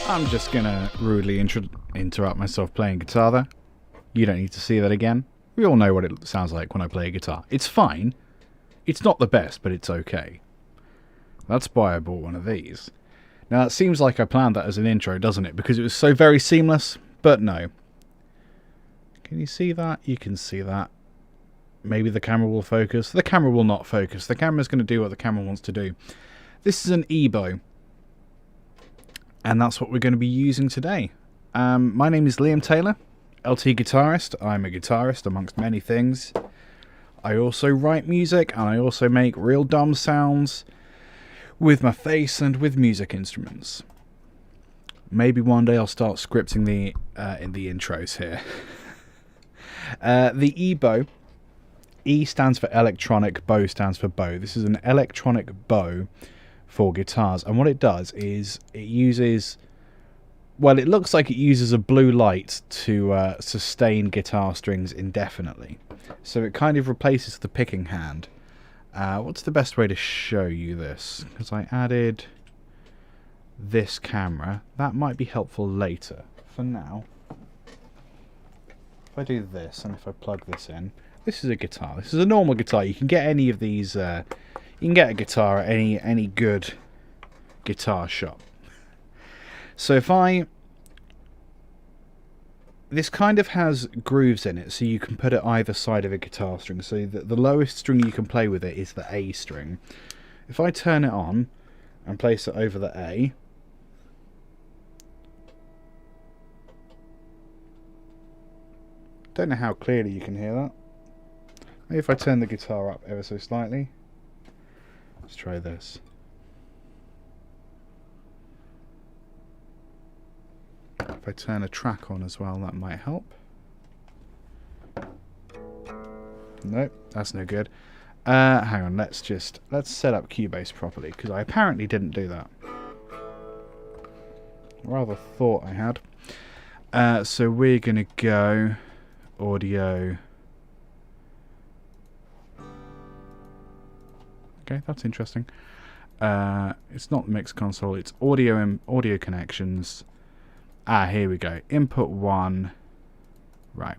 I'm just gonna rudely interrupt myself playing guitar there. You don't need to see that again. We all know what it sounds like when I play a guitar. It's fine. It's not the best, but it's okay. That's why I bought one of these. Now, it seems like I planned that as an intro, doesn't it? Because it was so very seamless, but no. Can you see that? You can see that. Maybe the camera will focus. The camera will not focus. The camera's going to do what the camera wants to do. This is an EBow. And that's what we're going to be using today. My name is Liam Taylor, LT guitarist. I'm a guitarist amongst many things. I also write music, and I also make real dumb sounds with my face and with music instruments. Maybe one day I'll start scripting in the intros here. The EBow. E stands for electronic, bow stands for bow. This is an electronic bow for guitars, and what it does is it uses, well, it looks like it uses a blue light to sustain guitar strings indefinitely. So it kind of replaces the picking hand. What's the best way to show you this? Because I added this camera. That might be helpful later. For now, if I do this and if I plug this in, this is a guitar. This is a normal guitar. You can get any of these. You can get a guitar at any good guitar shop. So if this kind of has grooves in it, so you can put it either side of a guitar string. So the lowest string you can play with it is the A string. If I turn it on and place it over the A, don't know how clearly you can hear that. Maybe if I turn the guitar up ever so slightly. Let's try this. If I turn a track on as well, that might help. Nope, that's no good. Hang on, let's set up Cubase properly, because I apparently didn't do that. Rather thought I had. So we're gonna go audio. Okay, that's interesting. It's not mix console, it's audio and audio connections. Here we go. Input 1. Right.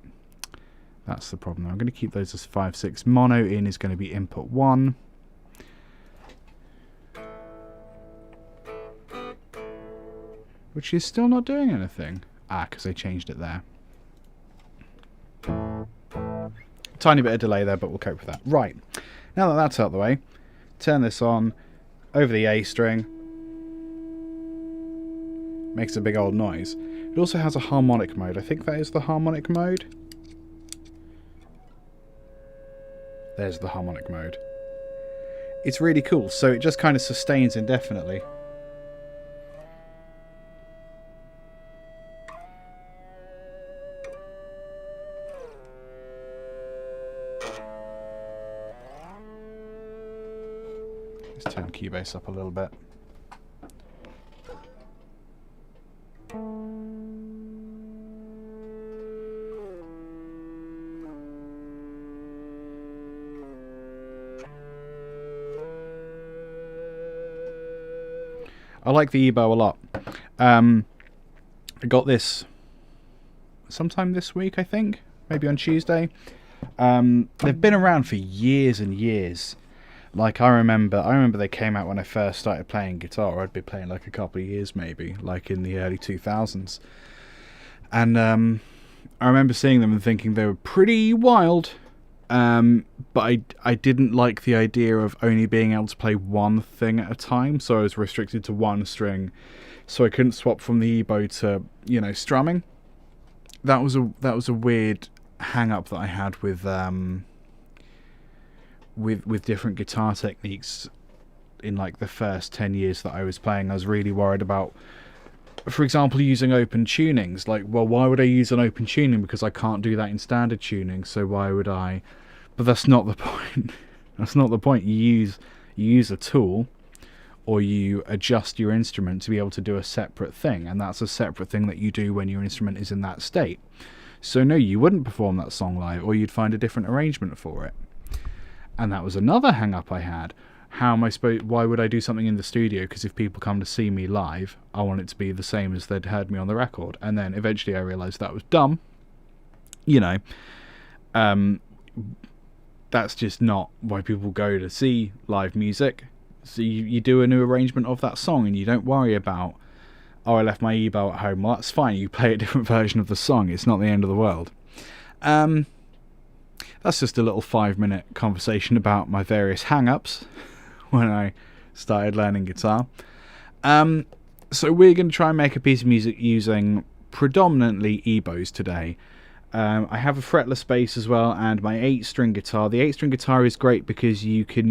That's the problem. I'm going to keep those as 5/6. Mono in is going to be input 1. Which is still not doing anything. Because I changed it there. Tiny bit of delay there, but we'll cope with that. Right. Now that that's out of the way, turn this on over the A string. Makes a big old noise. It also has a harmonic mode. I think that is the harmonic mode. There's the harmonic mode. It's really cool. So it just kind of sustains indefinitely. Let's turn Cubase up a little bit. I like the EBow a lot. I got this sometime this week, I think. Maybe on Tuesday. They've been around for years and years. Like, I remember they came out when I first started playing guitar. I'd been playing like a couple of years maybe, like in the early 2000s. And I remember seeing them and thinking they were pretty wild. But I didn't like the idea of only being able to play one thing at a time, so I was restricted to one string, so I couldn't swap from the EBow to, you know, strumming. That was a weird hang up that I had with different guitar techniques in like the first 10 years that I was playing. I was really worried about, for example, using open tunings. Like, well, why would I use an open tuning? Because I can't do that in standard tuning, so why would I? But that's not the point. That's not the point. You use a tool, or you adjust your instrument to be able to do a separate thing, and that's a separate thing that you do when your instrument is in that state. So no, you wouldn't perform that song live, or you'd find a different arrangement for it. And that was another hang-up I had. how am I supposed? Why would I do something in the studio? Because if people come to see me live, I want it to be the same as they'd heard me on the record. And then eventually I realised that was dumb. You know, that's just not why people go to see live music. So you do a new arrangement of that song, and you don't worry about, oh, I left my EBow at home. Well, that's fine. You play a different version of the song. It's not the end of the world. That's just a little 5-minute conversation about my various hang-ups when I started learning guitar. So we're going to try and make a piece of music using predominantly EBows today. I have a fretless bass as well, and my 8-string guitar. The 8-string guitar is great because you can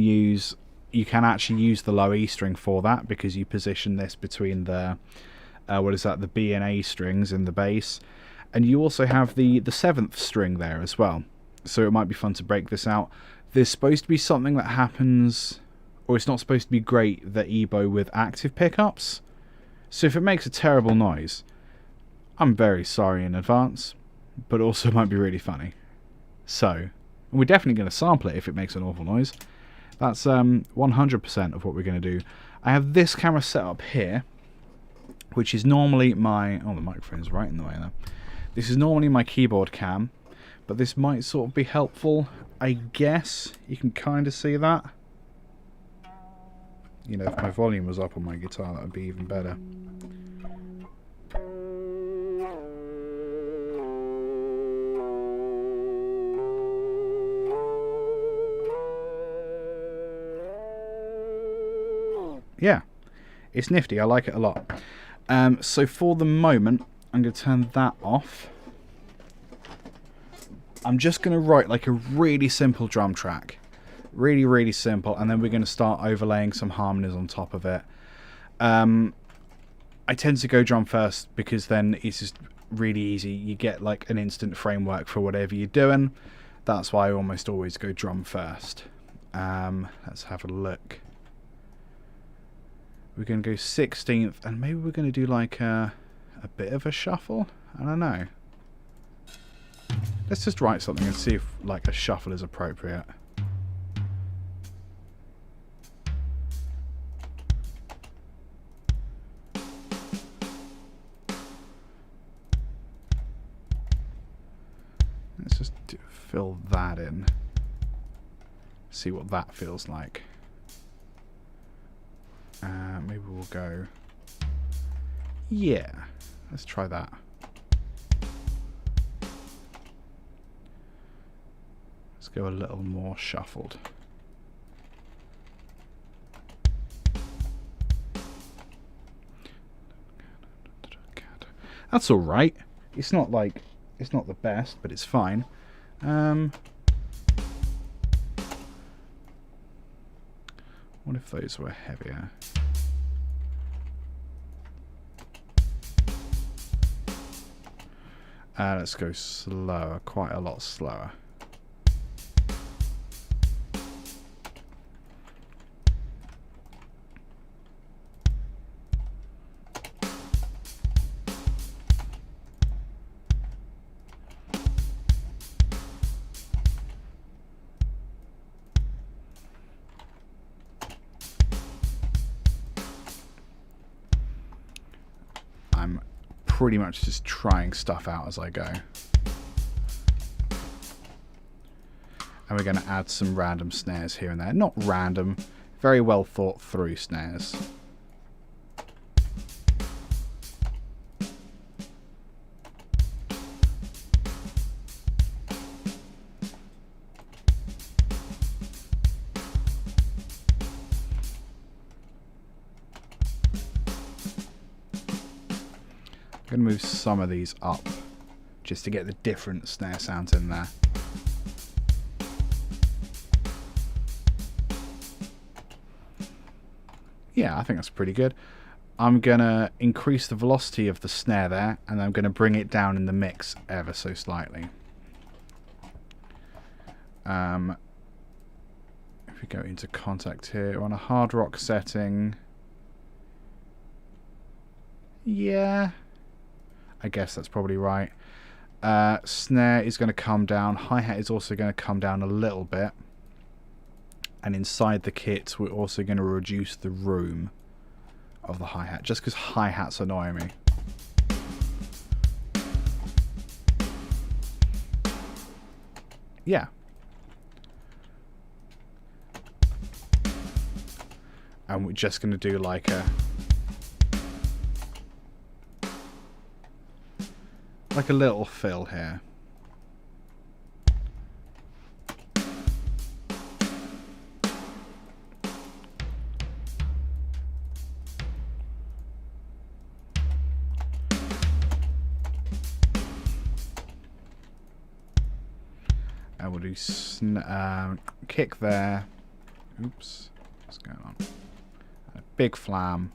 actually use the low E string for that, because you position this between the the B and A strings in the bass, and you also have the 7th string there as well. So it might be fun to break this out. There's supposed to be something that happens, or it's not supposed to be great, the EBow with active pickups. So if it makes a terrible noise, I'm very sorry in advance, but also might be really funny. So we're definitely going to sample it if it makes an awful noise. That's 100% of what we're going to do. I have this camera set up here, which is normally my... Oh, the microphone's right in the way there. This is normally my keyboard cam, but this might sort of be helpful, I guess. You can kind of see that. You know, if my volume was up on my guitar, that would be even better. Yeah, it's nifty. I like it a lot. So for the moment, I'm going to turn that off. I'm just going to write like a really simple drum track. Really, really simple. And then we're going to start overlaying some harmonies on top of it. I tend to go drum first because then it's just really easy. You get like an instant framework for whatever you're doing. That's why I almost always go drum first. Let's have a look. We're going to go 16th, and maybe we're going to do like a bit of a shuffle. I don't know. Let's just write something and see if like a shuffle is appropriate. Let's just fill that in. See what that feels like. Maybe we'll go... Yeah, let's try that. Let's go a little more shuffled. That's all right. It's not like, it's not the best, but it's fine. What if those were heavier? Let's go slower, quite a lot slower. I'm pretty much just trying stuff out as I go. And we're going to add some random snares here and there. Not random, very well thought through snares. I'm going to move some of these up just to get the different snare sounds in there. Yeah, I think that's pretty good. I'm going to increase the velocity of the snare there, and I'm going to bring it down in the mix ever so slightly. If we go into contact here, on a hard rock setting, yeah, I guess that's probably right. Snare is going to come down. Hi-hat is also going to come down a little bit. And inside the kit, we're also going to reduce the room of the hi-hat, just because hi-hats annoy me. Yeah. And we're just going to do like a little fill here. And we'll do kick there. Oops, what's going on? A big flam.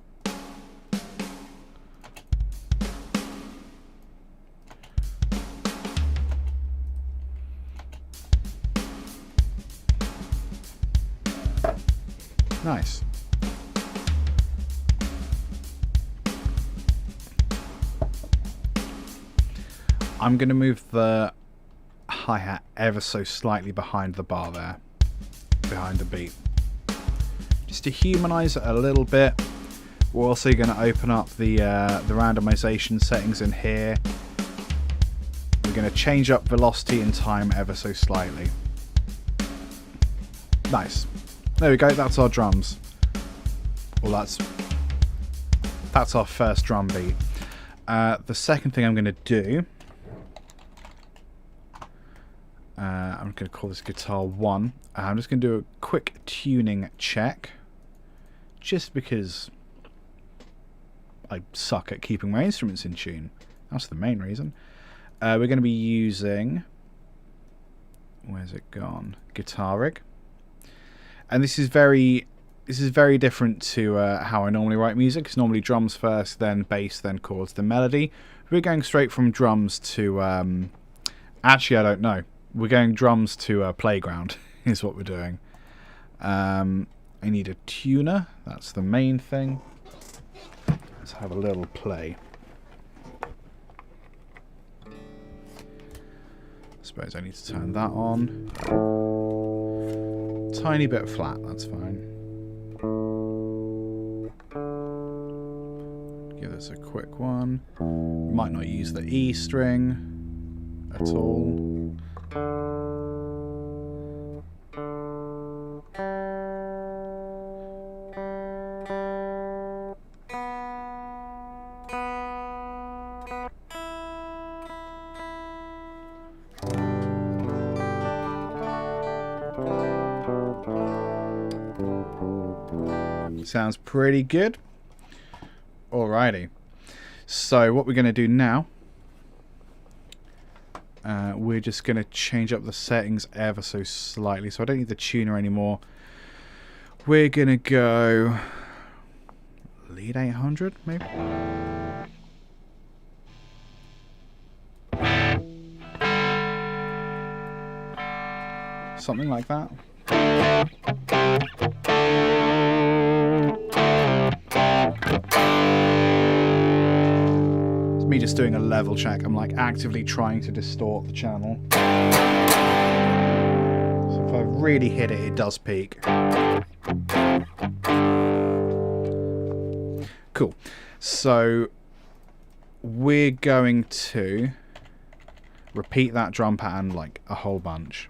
Nice. I'm going to move the hi-hat ever so slightly behind the bar there, behind the beat, just to humanize it a little bit. We're also going to open up the randomization settings in here. We're going to change up velocity and time ever so slightly. Nice. There we go, that's our drums. Well, that's our first drum beat. The second thing I'm going to do, I'm going to call this guitar 1. I'm just going to do a quick tuning check, just because I suck at keeping my instruments in tune. That's the main reason. We're going to be using, where's it gone? Guitar Rig. And this is very different to how I normally write music. It's normally drums first, then bass, then chords, then melody. We're going straight from drums to... actually, I don't know. We're going drums to Playground, is what we're doing. I need a tuner. That's the main thing. Let's have a little play. I suppose I need to turn that on. Tiny bit flat, that's fine. Give this a quick one. Might not use the E string at all. Sounds pretty good. Alrighty. So what we're going to do now, we're just going to change up the settings ever so slightly. So I don't need the tuner anymore. We're going to go lead 800 maybe. Something like that. It's me just doing a level check. I'm like actively trying to distort the channel. So if I really hit it, it does peak. Cool. So we're going to repeat that drum pattern like a whole bunch.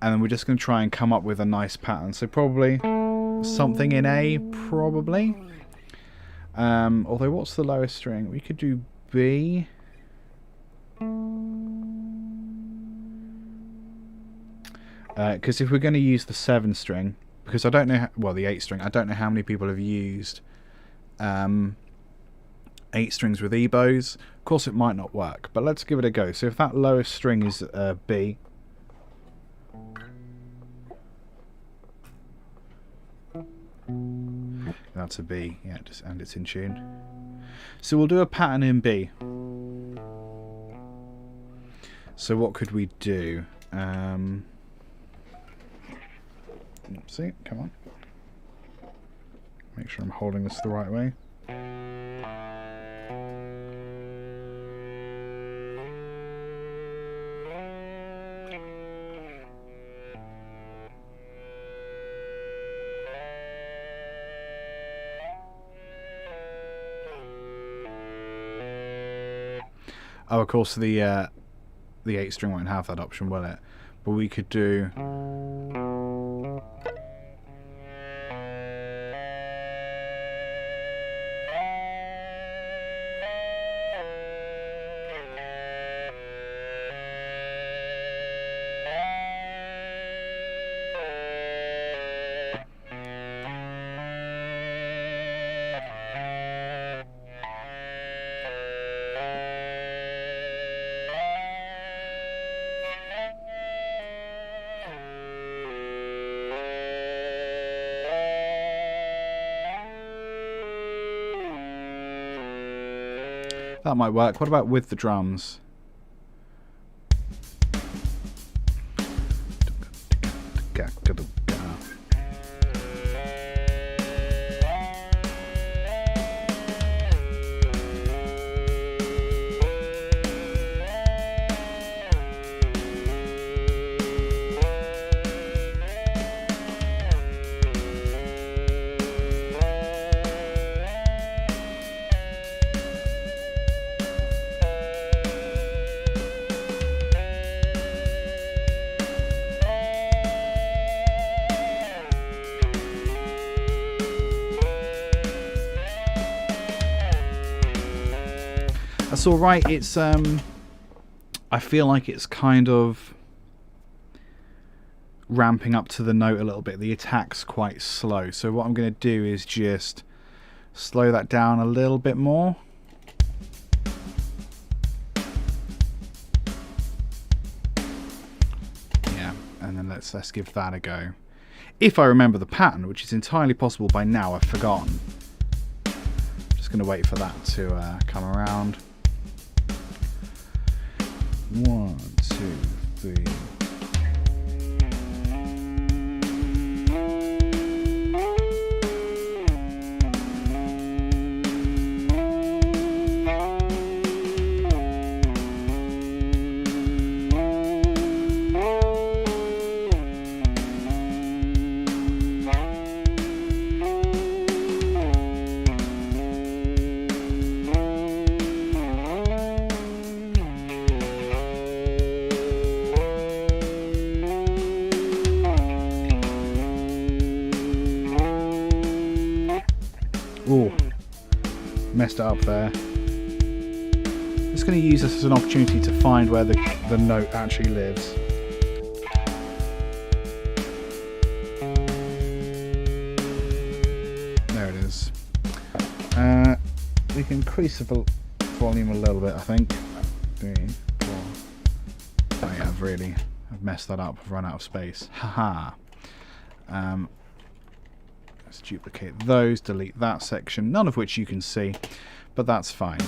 And then we're just going to try and come up with a nice pattern. So probably something in A, probably. Although, what's the lowest string? We could do B. Because if we're going to use the 7 string, because I don't know, well, the 8 string, I don't know how many people have used 8 strings with EBows. Of course, it might not work, but let's give it a go. So if that lowest string is B, that's a B, yeah, and it's in tune. So we'll do a pattern in B. So what could we do? See, come on. Make sure I'm holding this the right way. Oh, of course the 8-string won't have that option, will it? But we could do. That might work. What about with the drums? That's all right. It's I feel like it's kind of ramping up to the note a little bit. The attack's quite slow, so what I'm going to do is just slow that down a little bit more. Yeah, and then let's give that a go. If I remember the pattern, which is entirely possible by now, I've forgotten. Just going to wait for that to come around. 1, 2, 3. Ooh, messed it up there. Just going to use this as an opportunity to find where the note actually lives. There it is. We can increase the volume a little bit, I think. 3, 4. Oh yeah, I've messed that up. I've run out of space. Haha. Let's duplicate those, delete that section, none of which you can see, but that's fine.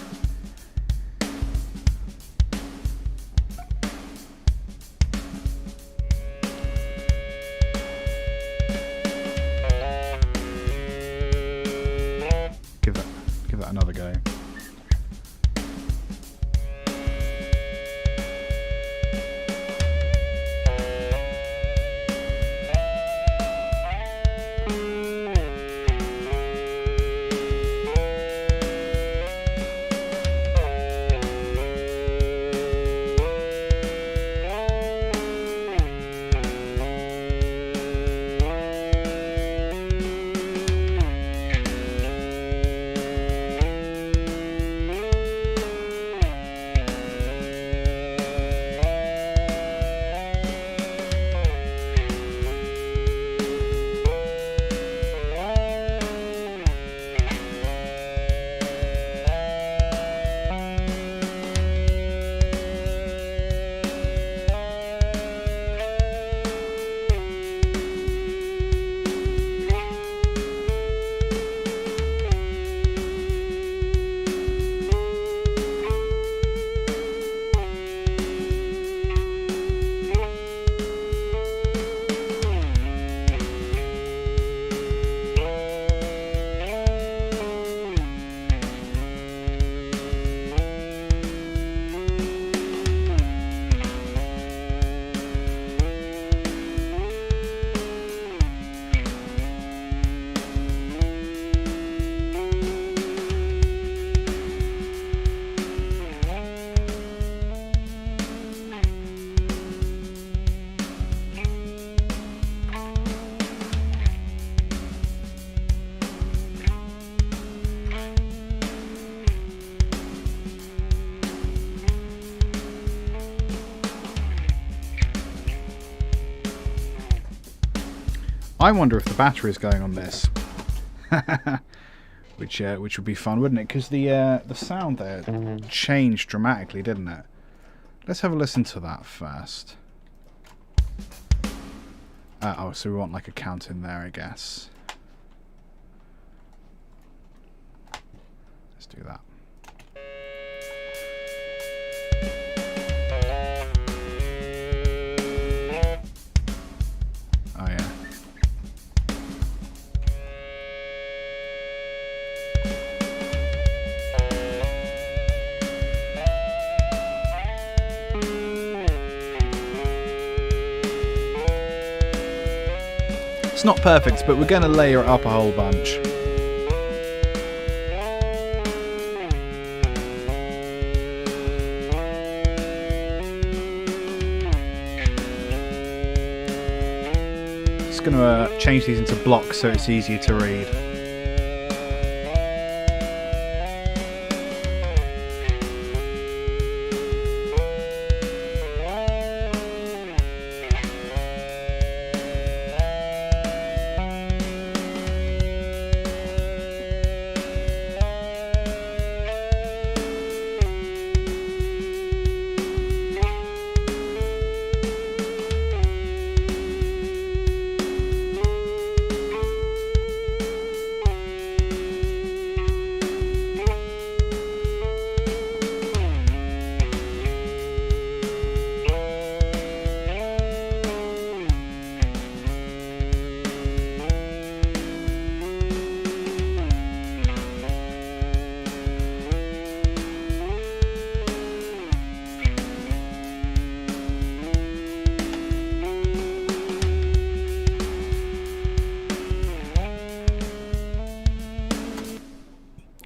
Give that another go. I wonder if the battery is going on this. which would be fun, wouldn't it? Because the sound there changed dramatically, didn't it? Let's have a listen to that first. Oh, so we want like a count in there, I guess. Let's do that. Oh yeah. It's not perfect, but we're going to layer it up a whole bunch. Just going to change these into blocks so it's easier to read.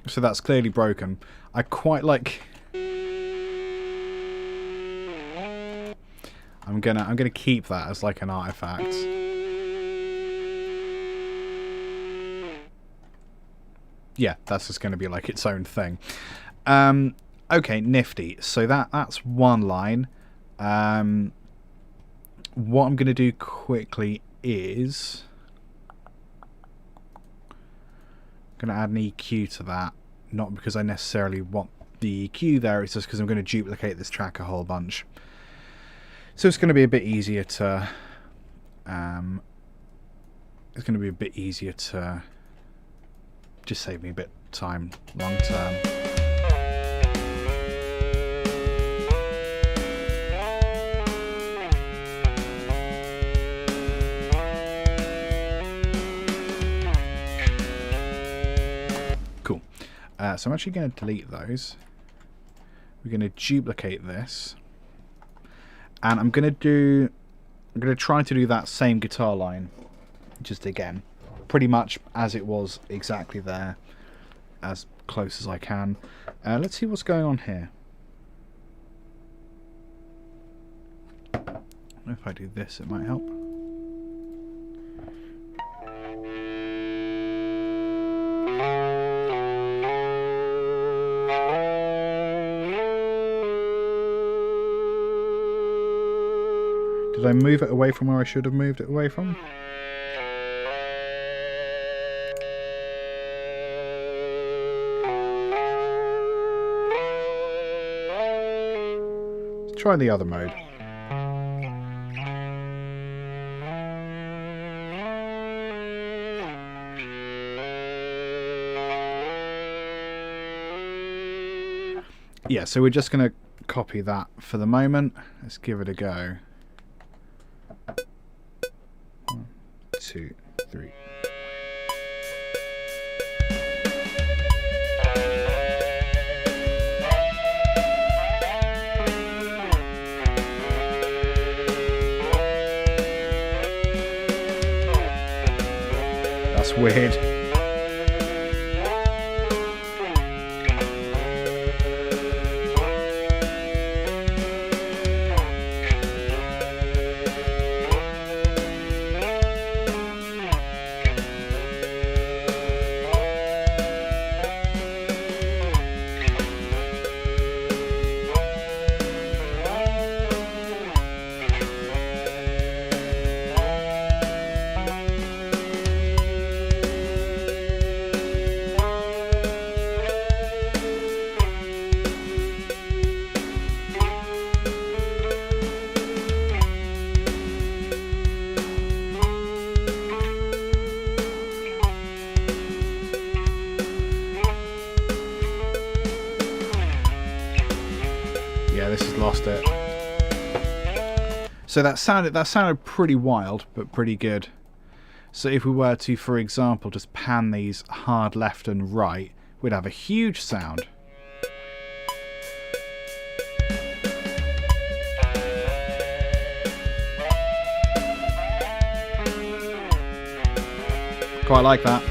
So that's clearly broken. I quite like. I'm gonna keep that as like an artifact. Yeah, that's just gonna be like its own thing. Okay, nifty. So that's one line. What I'm gonna do quickly is I'm gonna add an EQ to that. Not because I necessarily want the EQ there, it's just because I'm going to duplicate this track a whole bunch. So it's going to be a bit easier to just save me a bit of time long term. So I'm actually going to delete those. We're going to duplicate this, and I'm going to try to do that same guitar line, just again, pretty much as it was exactly there, as close as I can. Let's see what's going on here. If I do this, it might help. Did I move it away from where I should have moved it away from? Let's try the other mode. Yeah, so we're just going to copy that for the moment. Let's give it a go. 1, 2, 3. That's weird. this has lost it. So that sounded pretty wild, but pretty good. So if we were to, for example, just pan these hard left and right, we'd have a huge sound. Quite like that.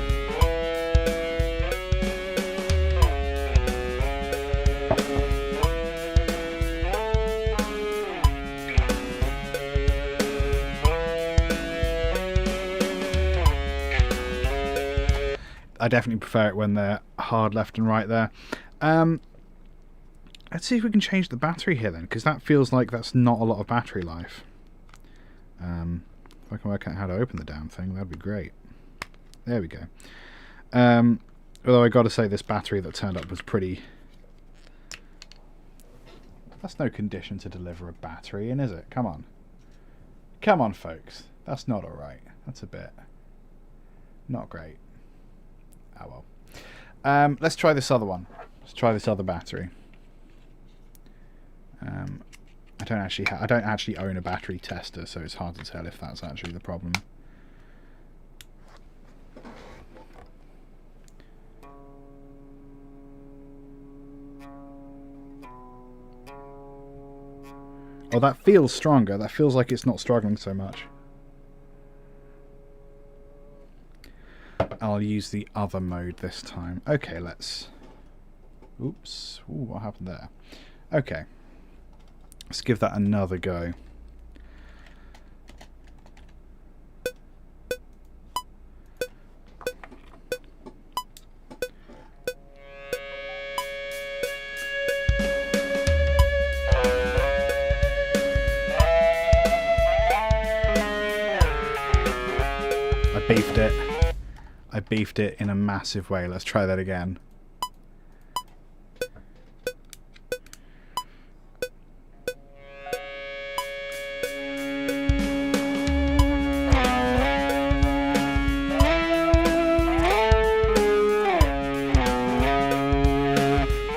I definitely prefer it when they're hard left and right there. Let's see if we can change the battery here then, because that feels like that's not a lot of battery life. If I can work out how to open the damn thing, that'd be great. There we go. Although I got to say, this battery that turned up was pretty... That's no condition to deliver a battery in, is it? Come on. Come on, folks. That's not alright. That's a bit... not great. Oh well. Let's try this other one. Let's try this other battery. I don't actually own a battery tester, so it's hard to tell if that's actually the problem. Oh, that feels stronger. That feels like it's not struggling so much. I'll use the other mode this time. Okay, let's... Oops. Ooh, what happened there? Okay. Let's give that another go. I beefed it in a massive way. Let's try that again.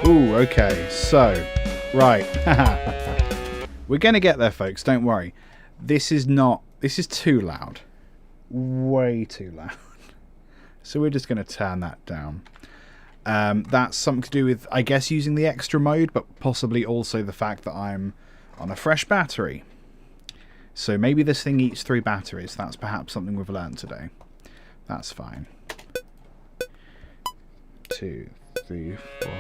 Ooh, okay, so, right. We're going to get there, folks, don't worry. This is too loud. Way too loud. So we're just going to turn that down. That's something to do with, I guess, using the extra mode, but possibly also the fact that I'm on a fresh battery. So maybe this thing eats 3 batteries. That's perhaps something we've learned today. That's fine. 2, 3, 4...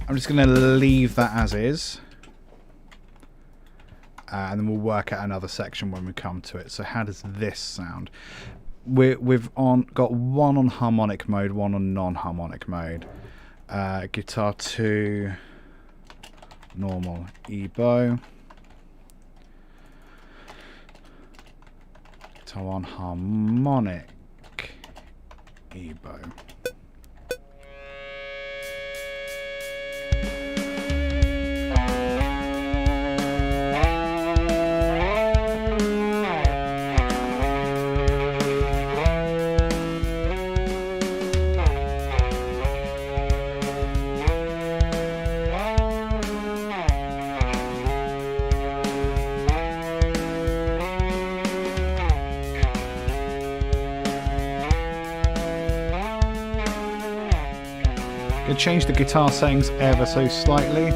I'm just going to leave that as is. And then we'll work out another section when we come to it. So how does this sound? We've got one on harmonic mode, one on non-harmonic mode. Guitar 2, normal EBow. Guitar 1, harmonic EBow. I'm going to change the guitar settings ever so slightly.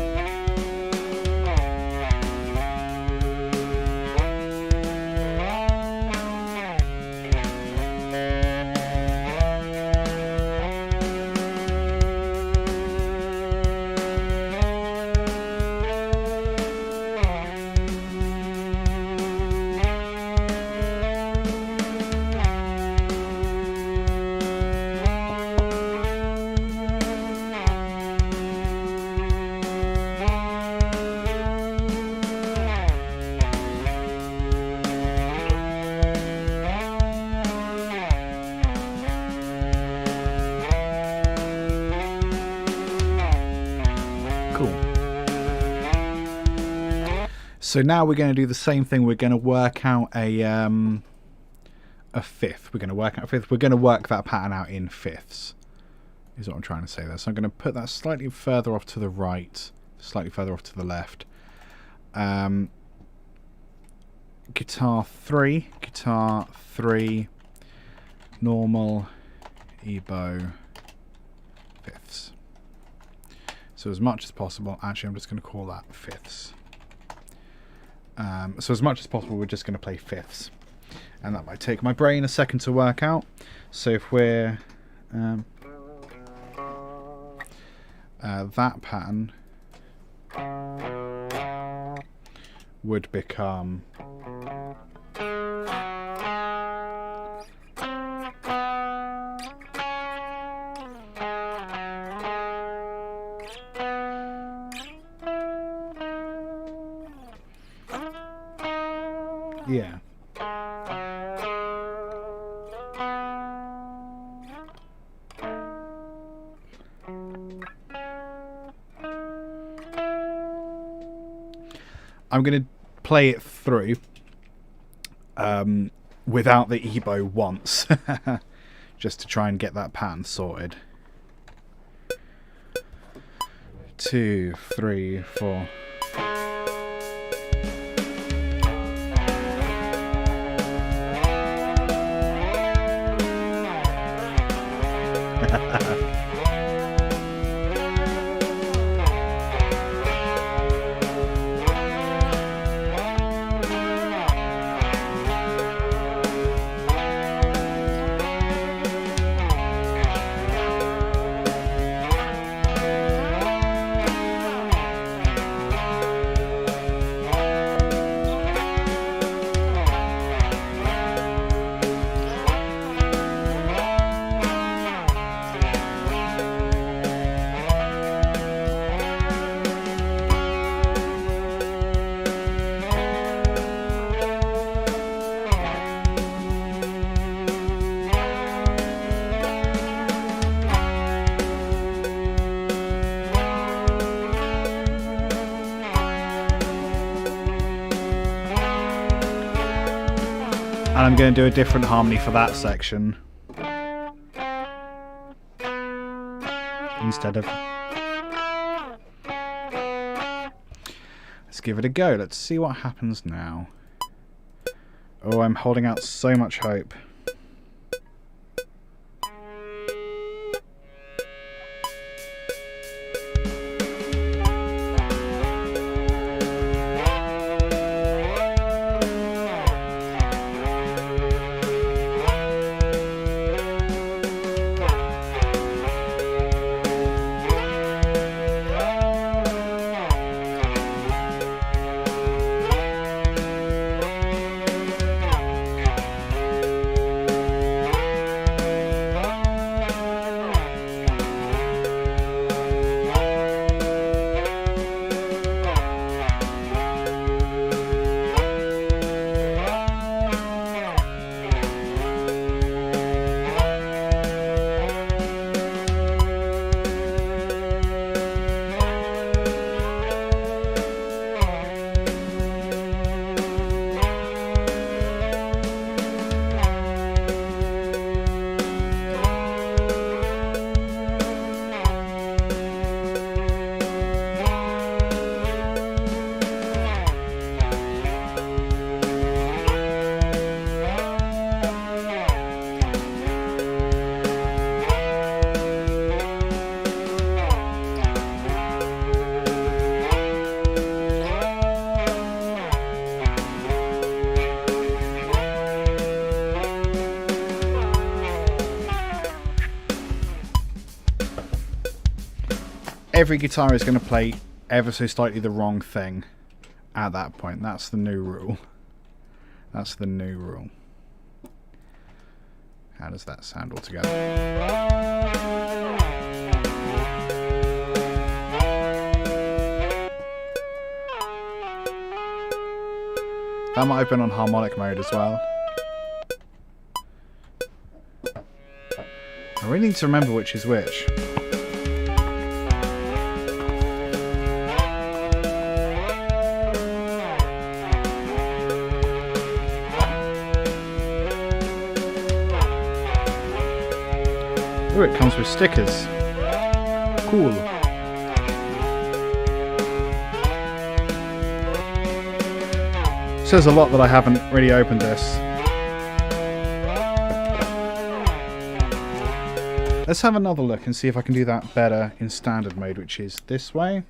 So now we're going to do the same thing. We're going to work out a fifth. We're going to work out a fifth. We're going to work that pattern out in fifths, is what I'm trying to say there. So I'm going to put that slightly further off to the right, slightly further off to the left. Guitar 3, normal, EBow, fifths. So as much as possible, actually I'm just going to call that fifths. So as much as possible, we're just going to play fifths, and that might take my brain a second to work out. So if we're that pattern would become yeah. I'm going to play it through without the EBow once, just to try and get that pattern sorted. 2, 3, 4. And I'm going to do a different harmony for that section instead of... Let's give it a go. Let's see what happens now. Oh, I'm holding out so much hope. every guitar is going to play ever so slightly the wrong thing at that point. That's the new rule. That's the new rule. How does that sound altogether? That might have been on harmonic mode as well. I really need to remember which is which. Oh, it comes with stickers. Cool. Says a lot that I haven't really opened this. Let's have another look and see if I can do that better in standard mode, which is this way.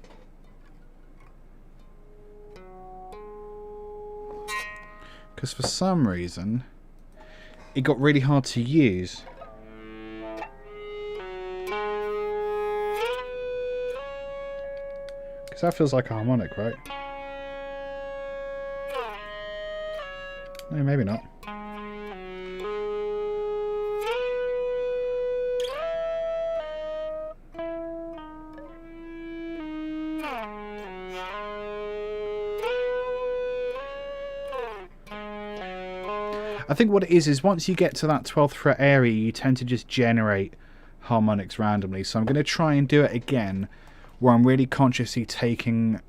Because for some reason, it got really hard to use. Because that feels like a harmonic, right? No, maybe not. I think what it is once you get to that 12th fret area, you tend to just generate harmonics randomly. So I'm going to try and do it again, where I'm really consciously taking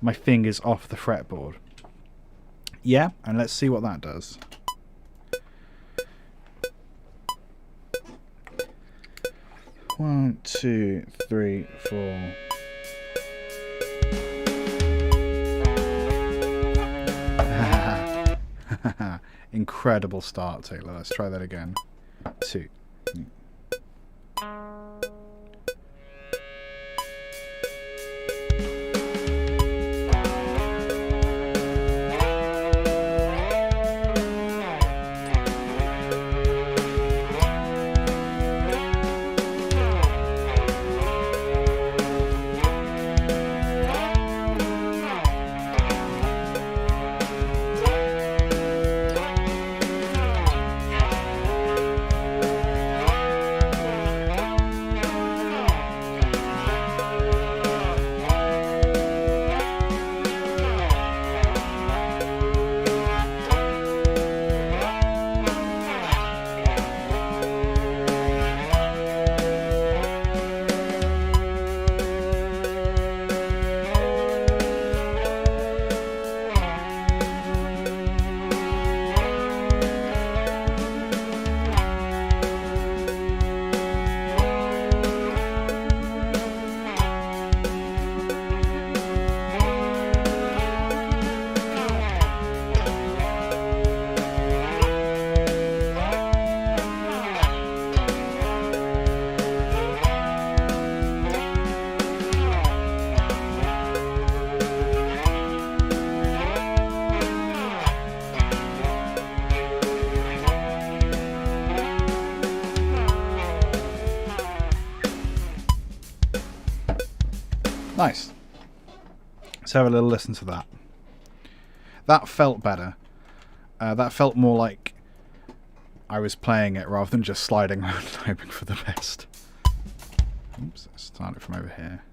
my fingers off the fretboard. Yeah, and let's see what that does. One, two, three, four. Incredible start, Taylor. Let's try that again. Two. Nice. Let's have a little listen to that. That felt better. That felt more like I was playing it rather than just sliding around and hoping for the best. Oops, let's start it from over here.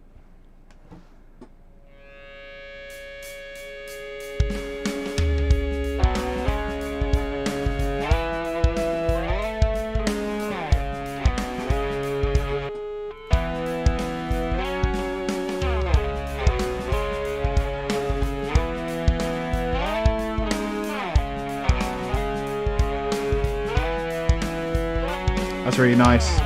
That's really nice.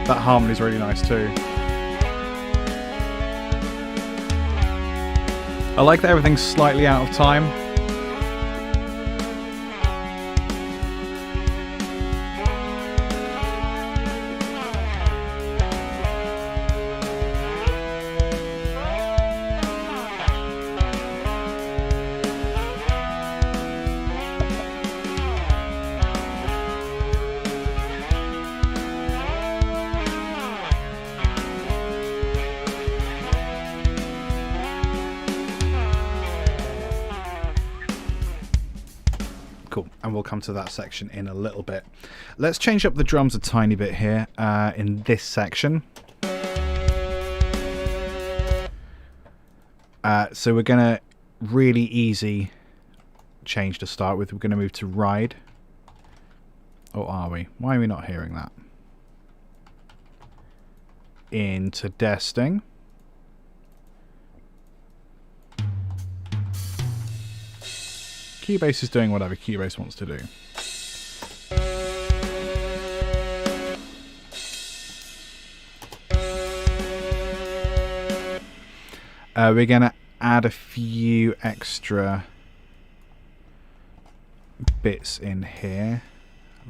That harmony's really nice too. I like that everything's slightly out of time. And we'll come to that section in a little bit. Let's change up the drums a tiny bit here in this section. So we're going to really easy change to start with. We're going to move to ride. Or are we? Why are we not hearing that? Into desting. Cubase is doing whatever Cubase wants to do. We're going to add a few extra bits in here,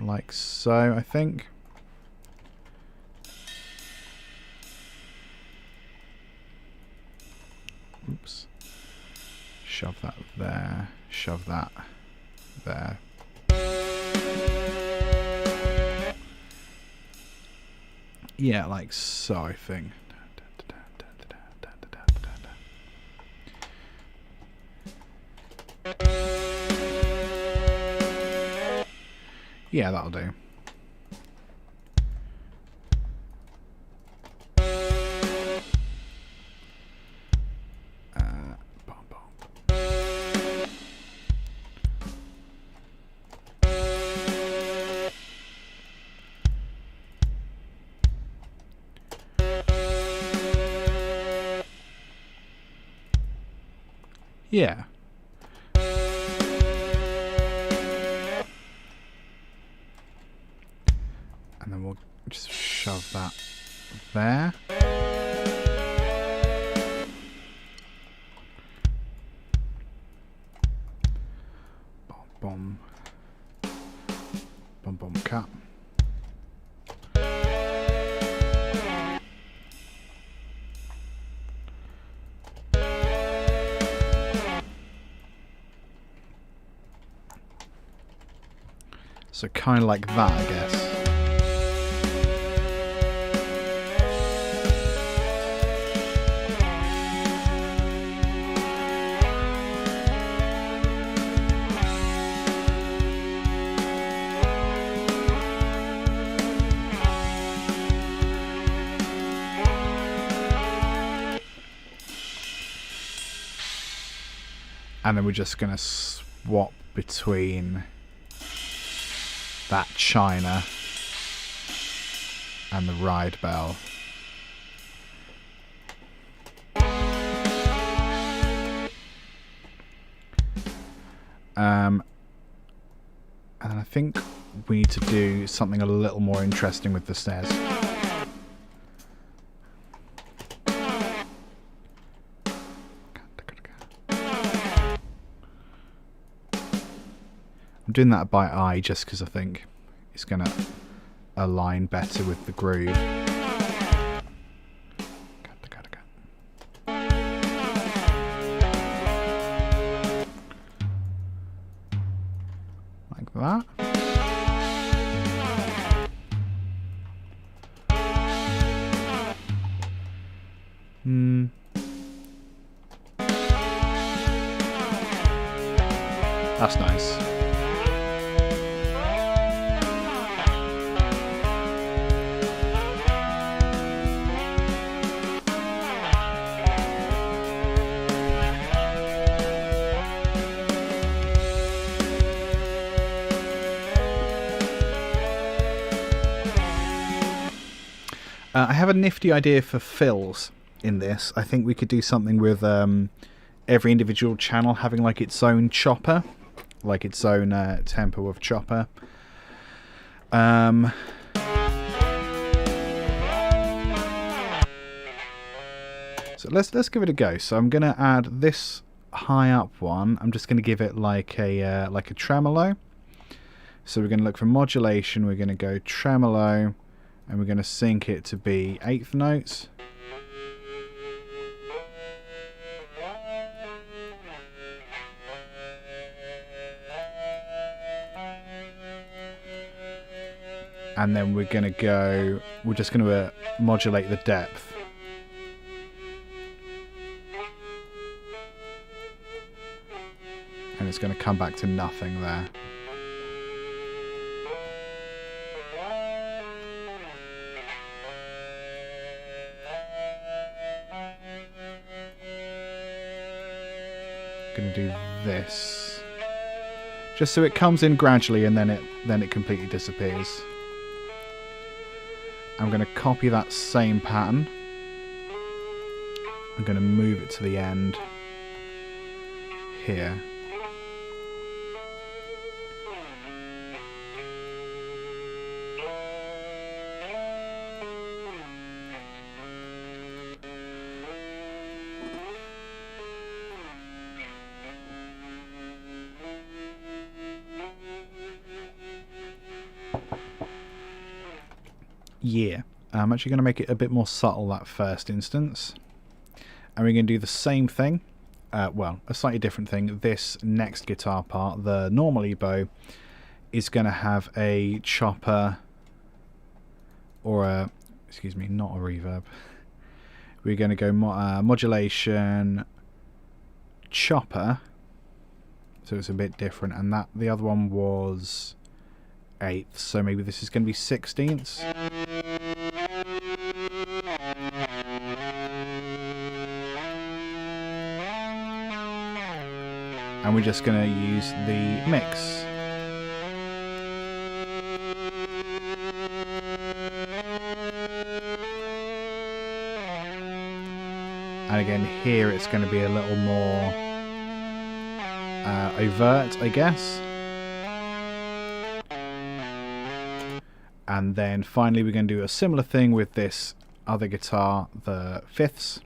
like so, I think. Oops. Shove that there. Shove that there. Yeah, like so, I think. Yeah, that'll do. Yeah. And then we'll just shove that there. Boom, boom. Boom, boom, cut. So kind of like that, I guess. And then we're just going to swap between that china and the ride bell. And I think we need to do something a little more interesting with the snares. I'm doing that by eye just because I think it's going to align better with the groove. Like that. That's nice. I have a nifty idea for fills in this. I think we could do something with every individual channel having like its own chopper, like its own tempo of chopper. So let's give it a go. So I'm going to add this high up one, I'm just going to give it like a tremolo. So we're going to look for modulation, we're going to go tremolo, and we're going to sync it to be 1/8 notes. And then we're going to go, we're just going to modulate the depth. And it's going to come back to nothing there. Going to do this. Just so it comes in gradually and then it completely disappears. I'm going to copy that same pattern. I'm going to move it to the end here. Yeah, I'm actually going to make it a bit more subtle that first instance. And we're going to do the same thing, well, a slightly different thing. This next guitar part, the normal EBow, is going to have a chopper, or a, excuse me, not a reverb. We're going to go modulation chopper, so it's a bit different, and that the other one was 1/8, so maybe this is going to be 1/16. And we're just going to use the mix. And again, here it's going to be a little more overt, I guess. And then finally we're going to do a similar thing with this other guitar, the fifths.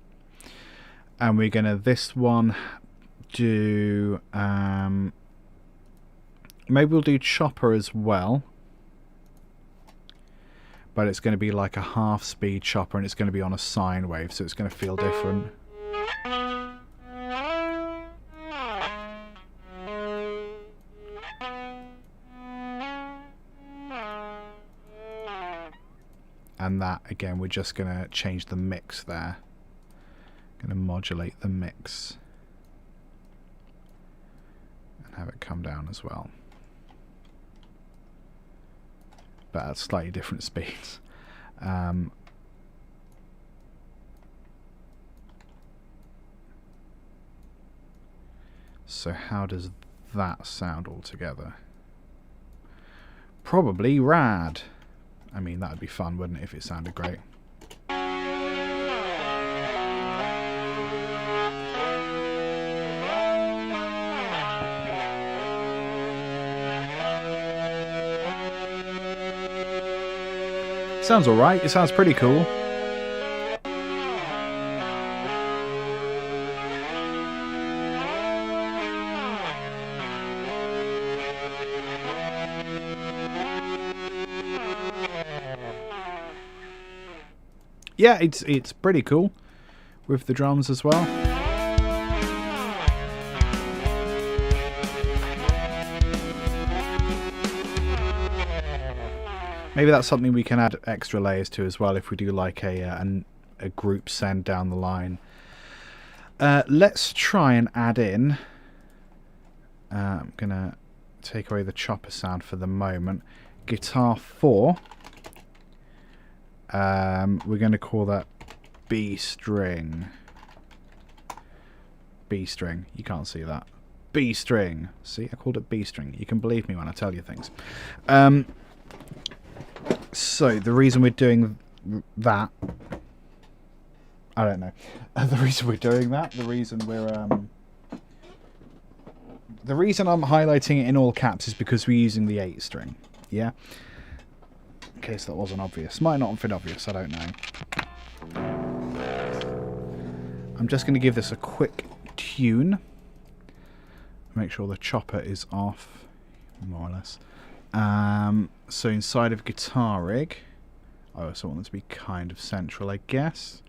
And we're going to, this one, do maybe we'll do chopper as well, but it's going to be like a half speed chopper and it's going to be on a sine wave, so it's going to feel different. And that again, we're just going to change the mix there, going to modulate the mix and have it come down as well, but at slightly different speeds. So how does that sound all together? Probably rad. I mean, that would be fun, wouldn't it, if it sounded great? Sounds alright, it sounds pretty cool. Yeah, it's pretty cool with the drums as well. Maybe that's something we can add extra layers to as well if we do like a group send down the line. Let's try and add in. I'm gonna take away the chopper sound for the moment. Guitar 4. We're going to call that B string. B string. You can't see that. B string. See, I called it B string. You can believe me when I tell you things. So the reason we're doing that, I don't know. The reason we're doing that, the reason I'm highlighting it in all caps is because we're using the 8 string. Yeah. In case that wasn't obvious. Might not have been obvious, I don't know. I'm just going to give this a quick tune. make sure the chopper is off, more or less. So inside of guitar rig, I also want it to be kind of central, I guess.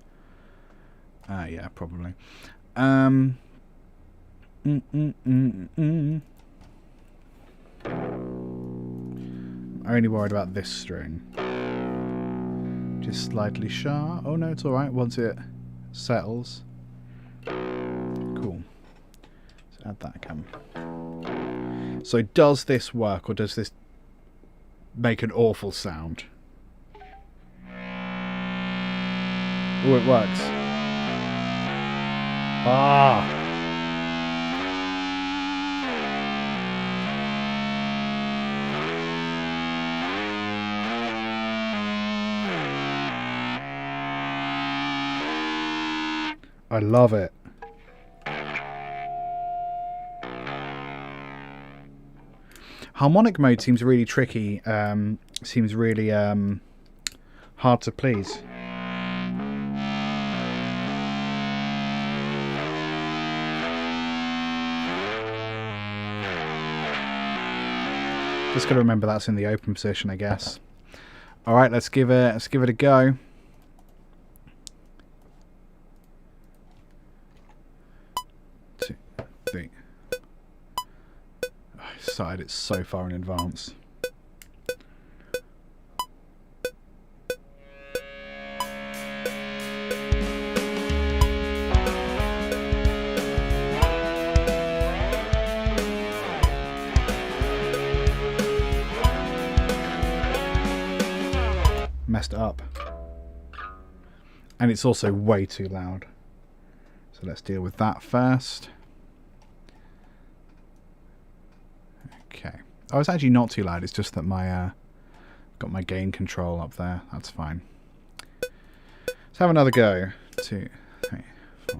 Yeah, probably. I'm only worried about this string. Just slightly sharp. Oh no, it's alright once it settles. Cool. Let's add that again. So does this work, or does this make an awful sound? Oh, it works. Ah! I love it. Harmonic mode seems really tricky. Seems really hard to please. Just got to remember that's in the open position, I guess. All right, let's give it a go. Two, three. I decided it's so far in advance. Messed it up, and it's also way too loud, so let's deal with that first. Okay, oh, it's actually not too loud, it's just that my got my gain control up there. That's fine. Let's have another go. 2, 3, 4.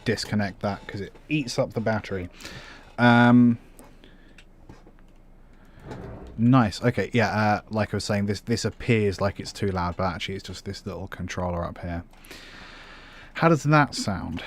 Disconnect that because it eats up the battery. Nice. Okay, yeah, like I was saying, this appears like it's too loud, but actually it's just this little controller up here. How does that sound?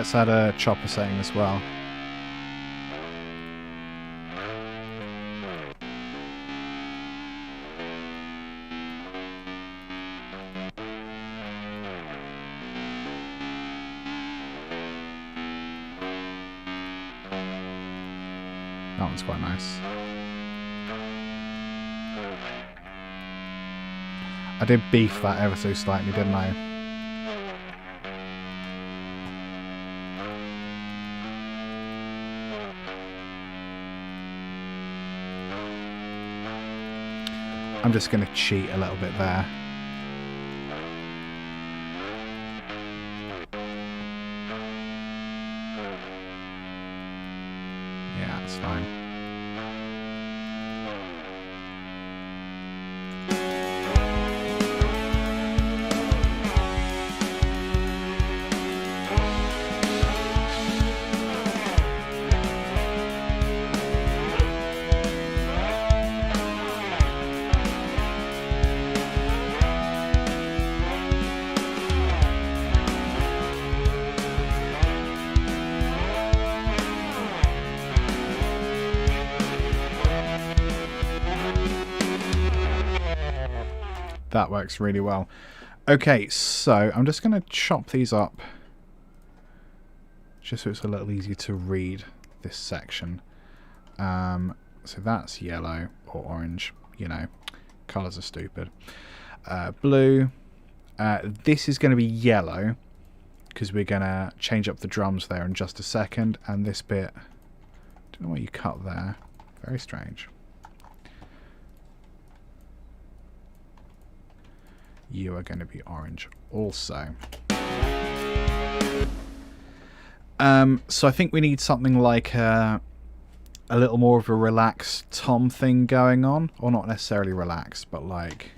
let's add a chopper setting as well. That one's quite nice. I did beef that ever so slightly, didn't I? I'm just going to cheat a little bit there. Yeah, that's fine. That works really well. Okay, so I'm just going to chop these up just so it's a little easier to read this section. So that's yellow or orange, you know, colours are stupid. Blue, this is going to be yellow because we're going to change up the drums there in just a second. And this bit, don't know what you cut there, very strange. You are going to be orange also. So I think we need something like a little more of a relaxed tom thing going on. Or not necessarily relaxed, but like...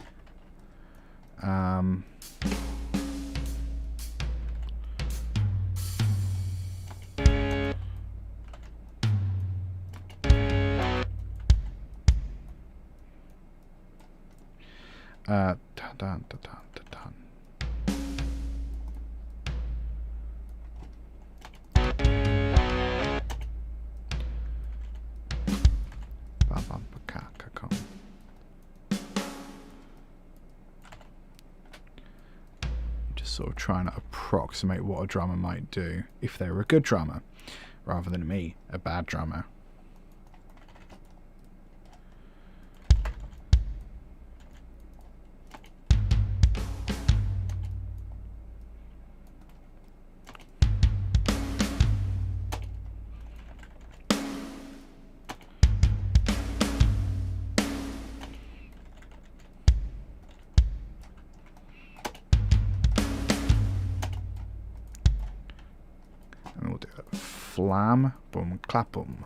dun, dun, dun, dun, dun. Just sort of trying to approximate what a drummer might do if they were a good drummer, rather than me, a bad drummer. And we'll do a flam, boom, clap, boom.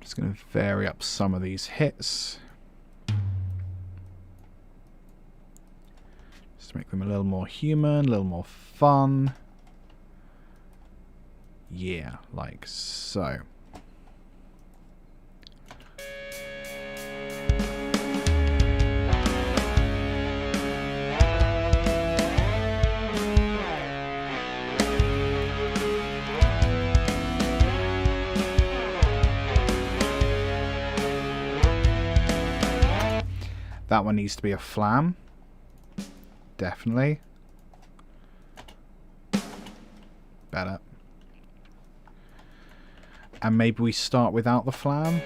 Just going to vary up some of these hits. Just to make them a little more human, a little more fun. Yeah, like so. That one needs to be a flam. Definitely. Better. And maybe we start without the flam.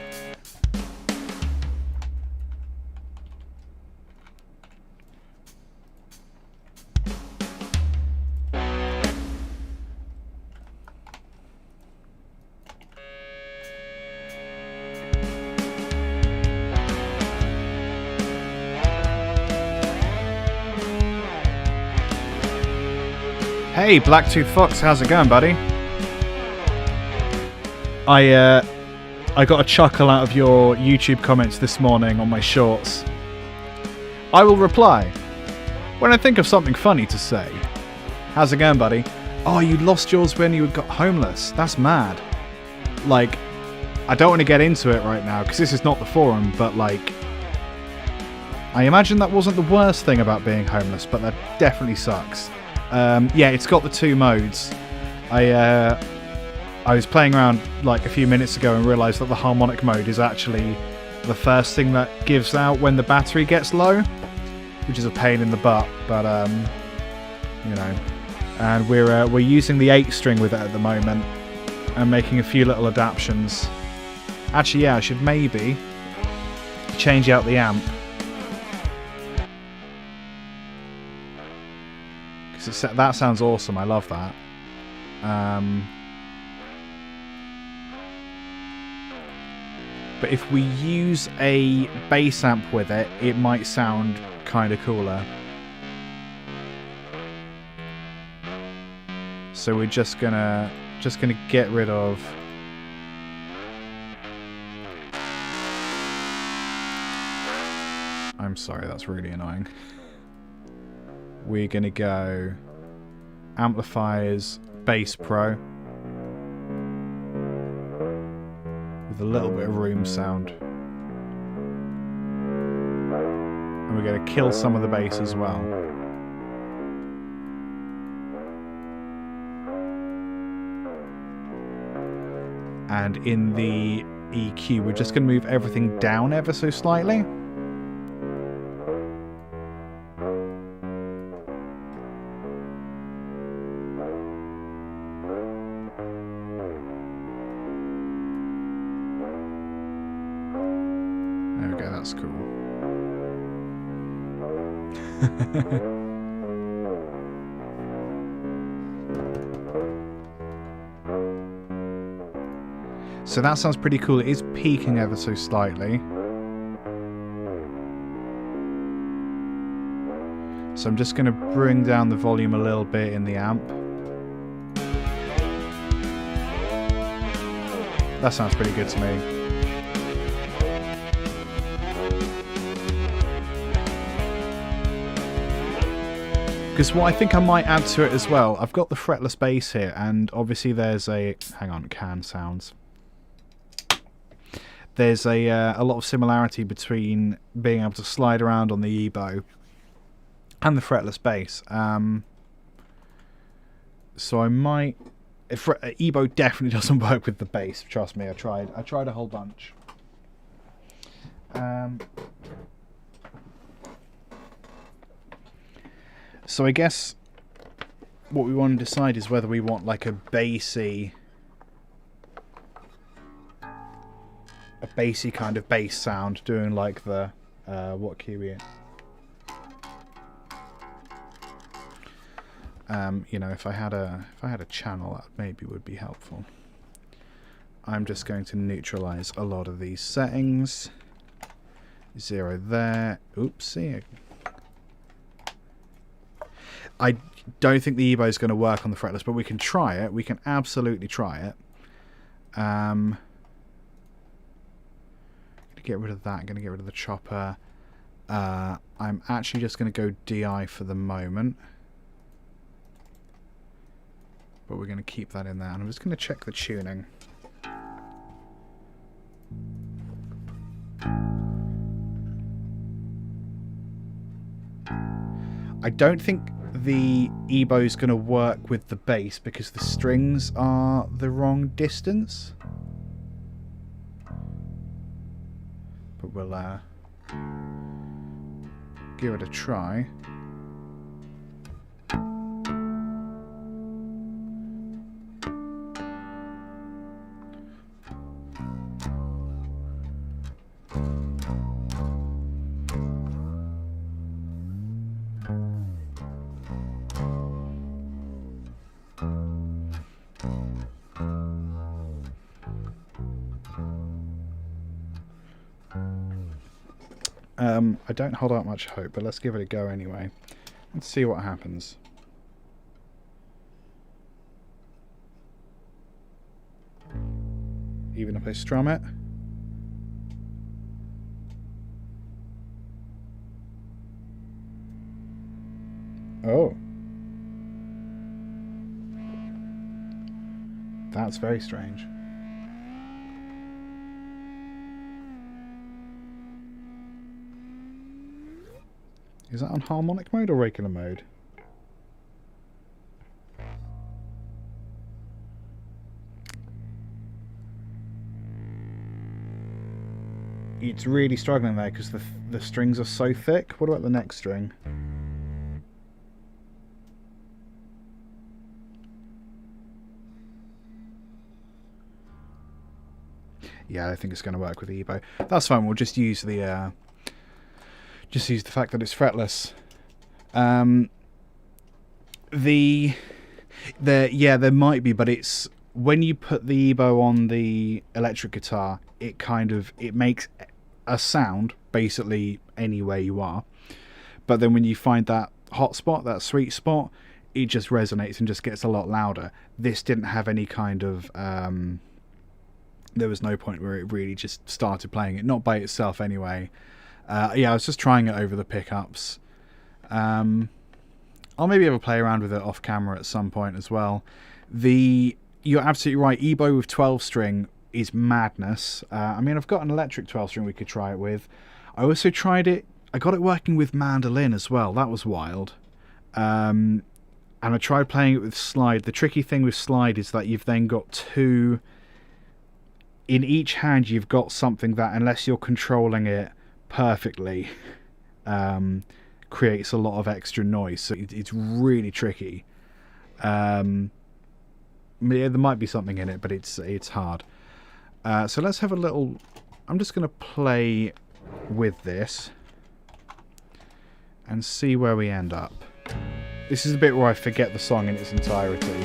Hey, Blacktooth Fox, how's it going, buddy? I got a chuckle out of your YouTube comments this morning on my shorts. I will reply when I think of something funny to say. How's it going, buddy? Oh, you lost yours when you got homeless. That's mad. Like, I don't want to get into it right now because this is not the forum, but like, I imagine that wasn't the worst thing about being homeless, but that definitely sucks. Yeah, it's got the 2 modes. I was playing around like a few minutes ago and realised that the harmonic mode is actually the first thing that gives out when the battery gets low, which is a pain in the butt, but you know. And we're using the 8-string with it at the moment and making a few little adaptations. Actually, yeah, I should maybe change out the amp. Because that sounds awesome, I love that. But if we use a bass amp with it, it might sound kind of cooler. So we're just gonna get rid of I'm sorry, that's really annoying. We're gonna go amplifiers, bass pro, with a little bit of room sound. And we're gonna kill some of the bass as well. And in the EQ, we're just gonna move everything down ever so slightly. That's cool. So that sounds pretty cool. It is peaking ever so slightly. So I'm just going to bring down the volume a little bit in the amp. That sounds pretty good to me. Because what I think I might add to it as well, I've got the fretless bass here, and obviously there's a... Hang on, can sounds. There's a lot of similarity between being able to slide around on the EBow and the fretless bass. So I might... EBow definitely doesn't work with the bass, trust me, I tried a whole bunch. So I guess what we want to decide is whether we want like a bassy kind of bass sound, doing like the what key we in. You know, if I had a channel, that maybe would be helpful. I'm just going to neutralize a lot of these settings. 0 there. Oopsie. I don't think the EBow is going to work on the fretless, but we can try it. We can absolutely try it. Going to get rid of that. Going to get rid of the chopper. I'm actually just going to go DI for the moment. But we're going to keep that in there. And I'm just going to check the tuning. I don't think the EBow is going to work with the bass because the strings are the wrong distance. But we'll give it a try. I don't hold out much hope, but let's give it a go anyway. Let's see what happens. Even if I strum it. Oh. That's very strange. Is that on harmonic mode or regular mode? It's really struggling there because the strings are so thick. What about the next string? Yeah, I think it's going to work with the EBow. That's fine. We'll just use the fact that it's fretless. There might be, but it's when you put the EBow on the electric guitar, it makes a sound basically anywhere you are. But then when you find that hot spot, that sweet spot, it just resonates and just gets a lot louder. This didn't have any kind of there was no point where it really just started playing it, not by itself anyway. Yeah, I was just trying it over the pickups. I'll maybe have a play around with it off camera at some point as well. You're absolutely right, EBow with 12 string is madness. I mean, I've got an electric 12 string we could try it with. I also tried it, I got it working with mandolin as well. That was wild. And I tried playing it with slide. The tricky thing with slide is that you've then got two... In each hand you've got something that, unless you're controlling it perfectly, creates a lot of extra noise. So it's really tricky. Yeah, there might be something in it, but it's hard. So let's have a little... I'm just going to play with this and see where we end up. This is the bit where I forget the song in its entirety.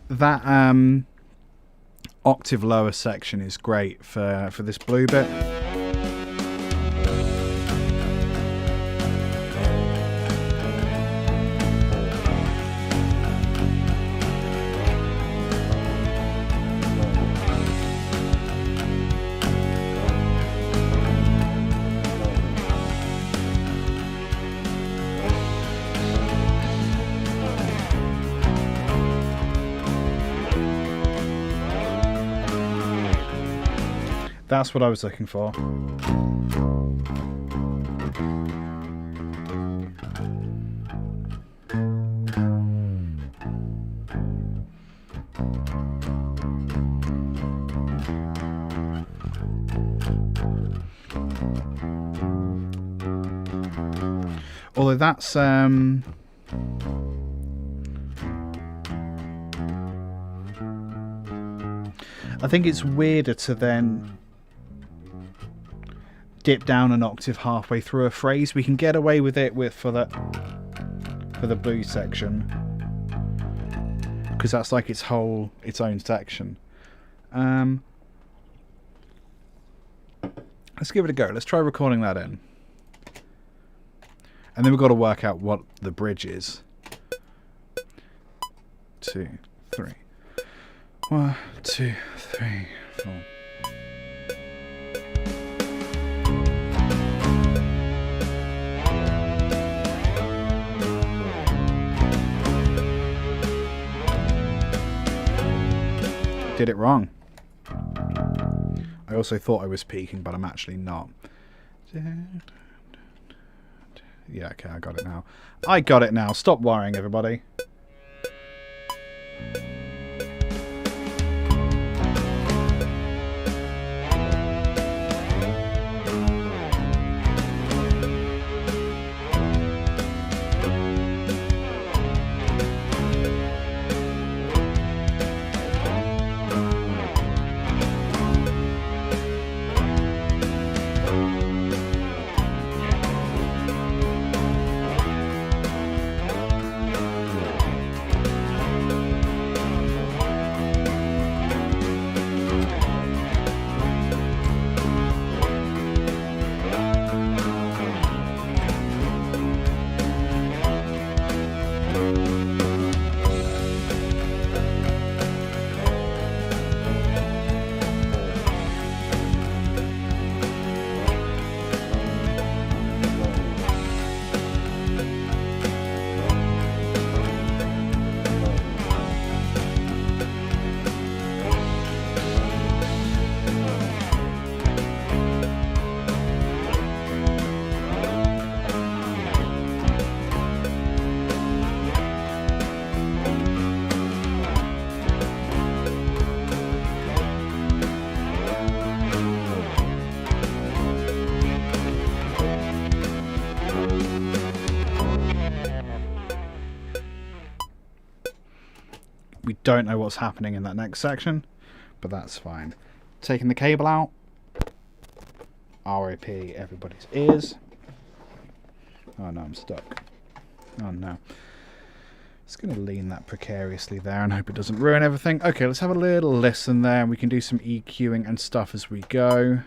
That octave lower section is great for this blue bit. That's what I was looking for. Although that's I think it's weirder to then dip down an octave halfway through a phrase. We can get away with it for the blues section because that's like its own section. Let's give it a go. Let's try recording that in, and then we've got to work out what the bridge is. 2, 3. 1, 2, 3, 4. did it wrong. I also thought I was peaking, but I'm actually not. Yeah, okay, I got it now. I got it now. Stop worrying, everybody. We don't know what's happening in that next section, but that's fine. Taking the cable out. RIP everybody's ears. Oh no, I'm stuck. Oh no. Just going to lean that precariously there and hope it doesn't ruin everything. Okay, let's have a little listen there, and we can do some EQing and stuff as we go.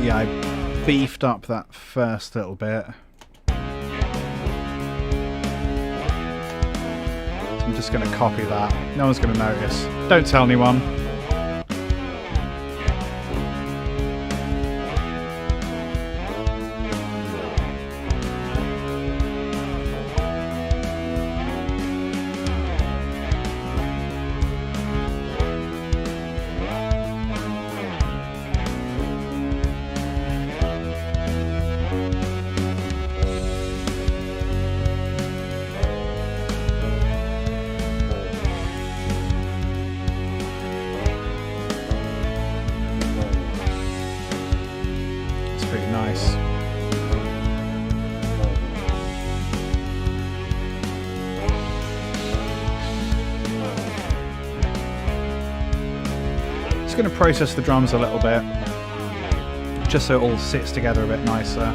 Yeah, I beefed up that first little bit. So I'm just going to copy that. No one's going to notice. Don't tell anyone. Going to process the drums a little bit just so it all sits together a bit nicer.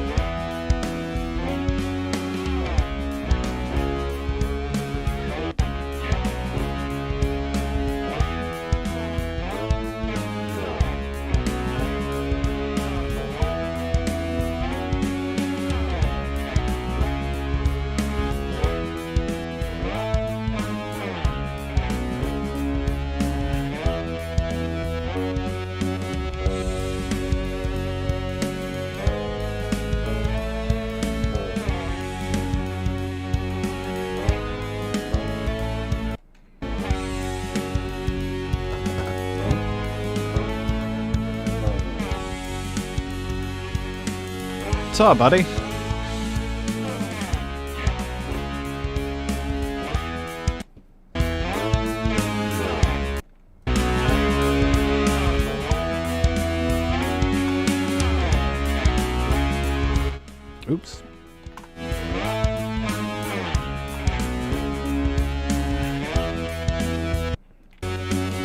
What's up, buddy? Oops.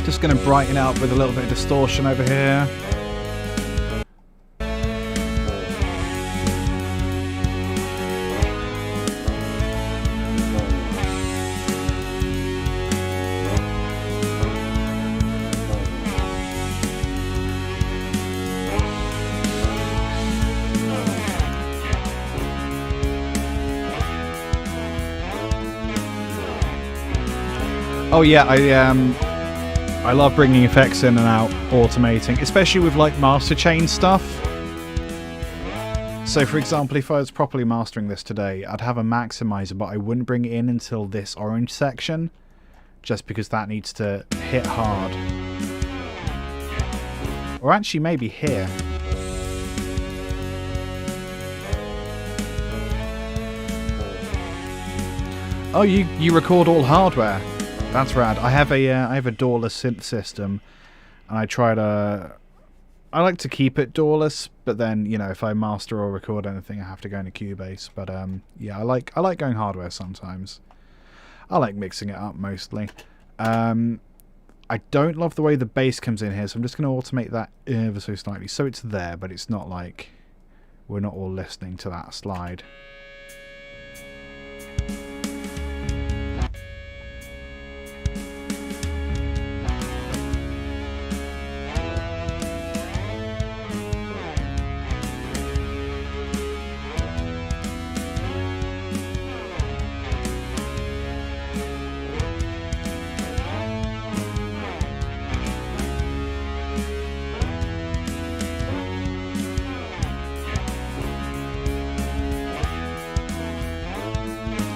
Just going to brighten out with a little bit of distortion over here. Oh yeah, I love bringing effects in and out, automating, especially with like master chain stuff. So for example, if I was properly mastering this today, I'd have a maximizer, but I wouldn't bring it in until this orange section, just because that needs to hit hard. Or actually maybe here. Oh, you record all hardware. That's rad. I have a doorless synth system, and I like to keep it doorless, but then, you know, if I master or record anything, I have to go into Cubase. But yeah, I like going hardware sometimes. I like mixing it up mostly. I don't love the way the bass comes in here, so I'm just going to automate that ever so slightly. So it's there, but it's not like we're not all listening to that slide.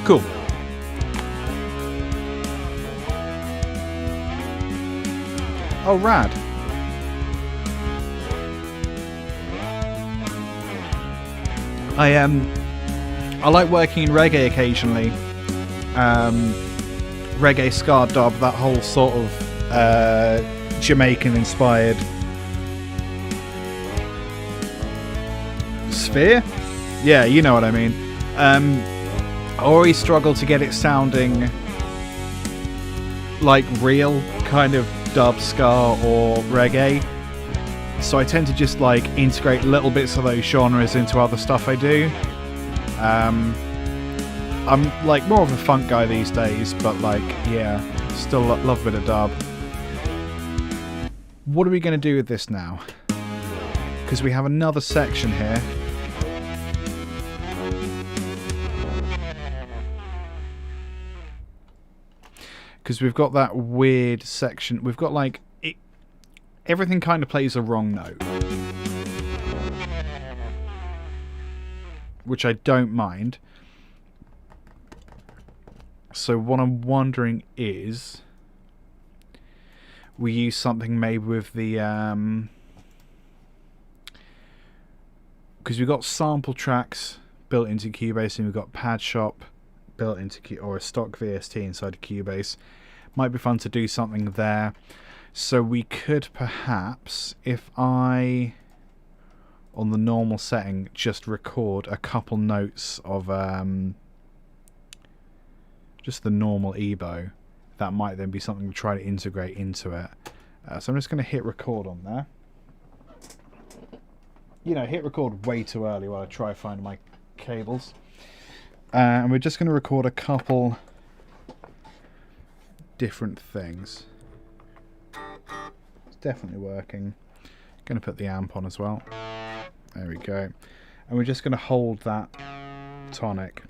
Cool. Oh, rad. I like working in reggae occasionally. Reggae ska dub, that whole sort of Jamaican inspired sphere. Yeah, you know what I mean. I always struggle to get it sounding like real kind of dub, ska or reggae, so I tend to just like integrate little bits of those genres into other stuff I do. I'm like more of a funk guy these days, but like, yeah, still love a bit of dub. What are we going to do with this now? Because we have another section here. Because we've got that weird section. We've got like everything kind of plays a wrong note, which I don't mind. So what I'm wondering is we use something maybe with the because we've got sample tracks built into Cubase, and we've got Padshop built into or a stock VST inside of Cubase. Might be fun to do something there. So we could perhaps, if I, on the normal setting, just record a couple notes of just the normal EBow, that might then be something to try to integrate into it. So I'm just going to hit record on there. You know, hit record way too early while I try finding my cables. And we're just going to record a couple different things. It's definitely working. Going to put the amp on as well. There we go. And we're just going to hold that tonic.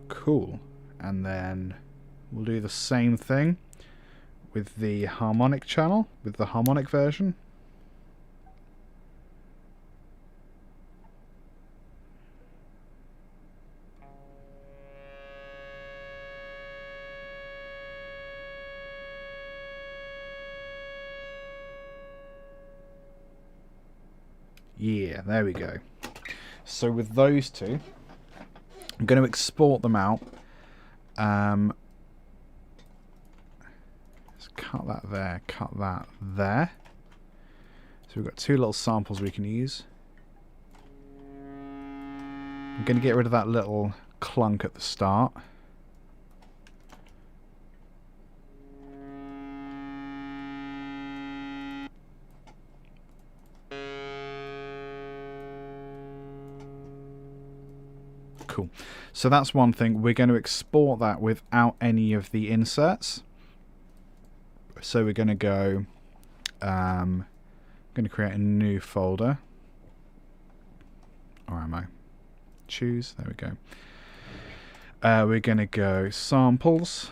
Cool. And then we'll do the same thing with the harmonic channel, with the harmonic version. Yeah, there we go. So with those two, I'm going to export them out. Let's cut that there, cut that there. So we've got two little samples we can use. I'm going to get rid of that little clunk at the start. Cool. So that's one thing. We're going to export that without any of the inserts. So we're going to go, going to create a new folder. Or am I? Choose, there we go. We're going to go samples,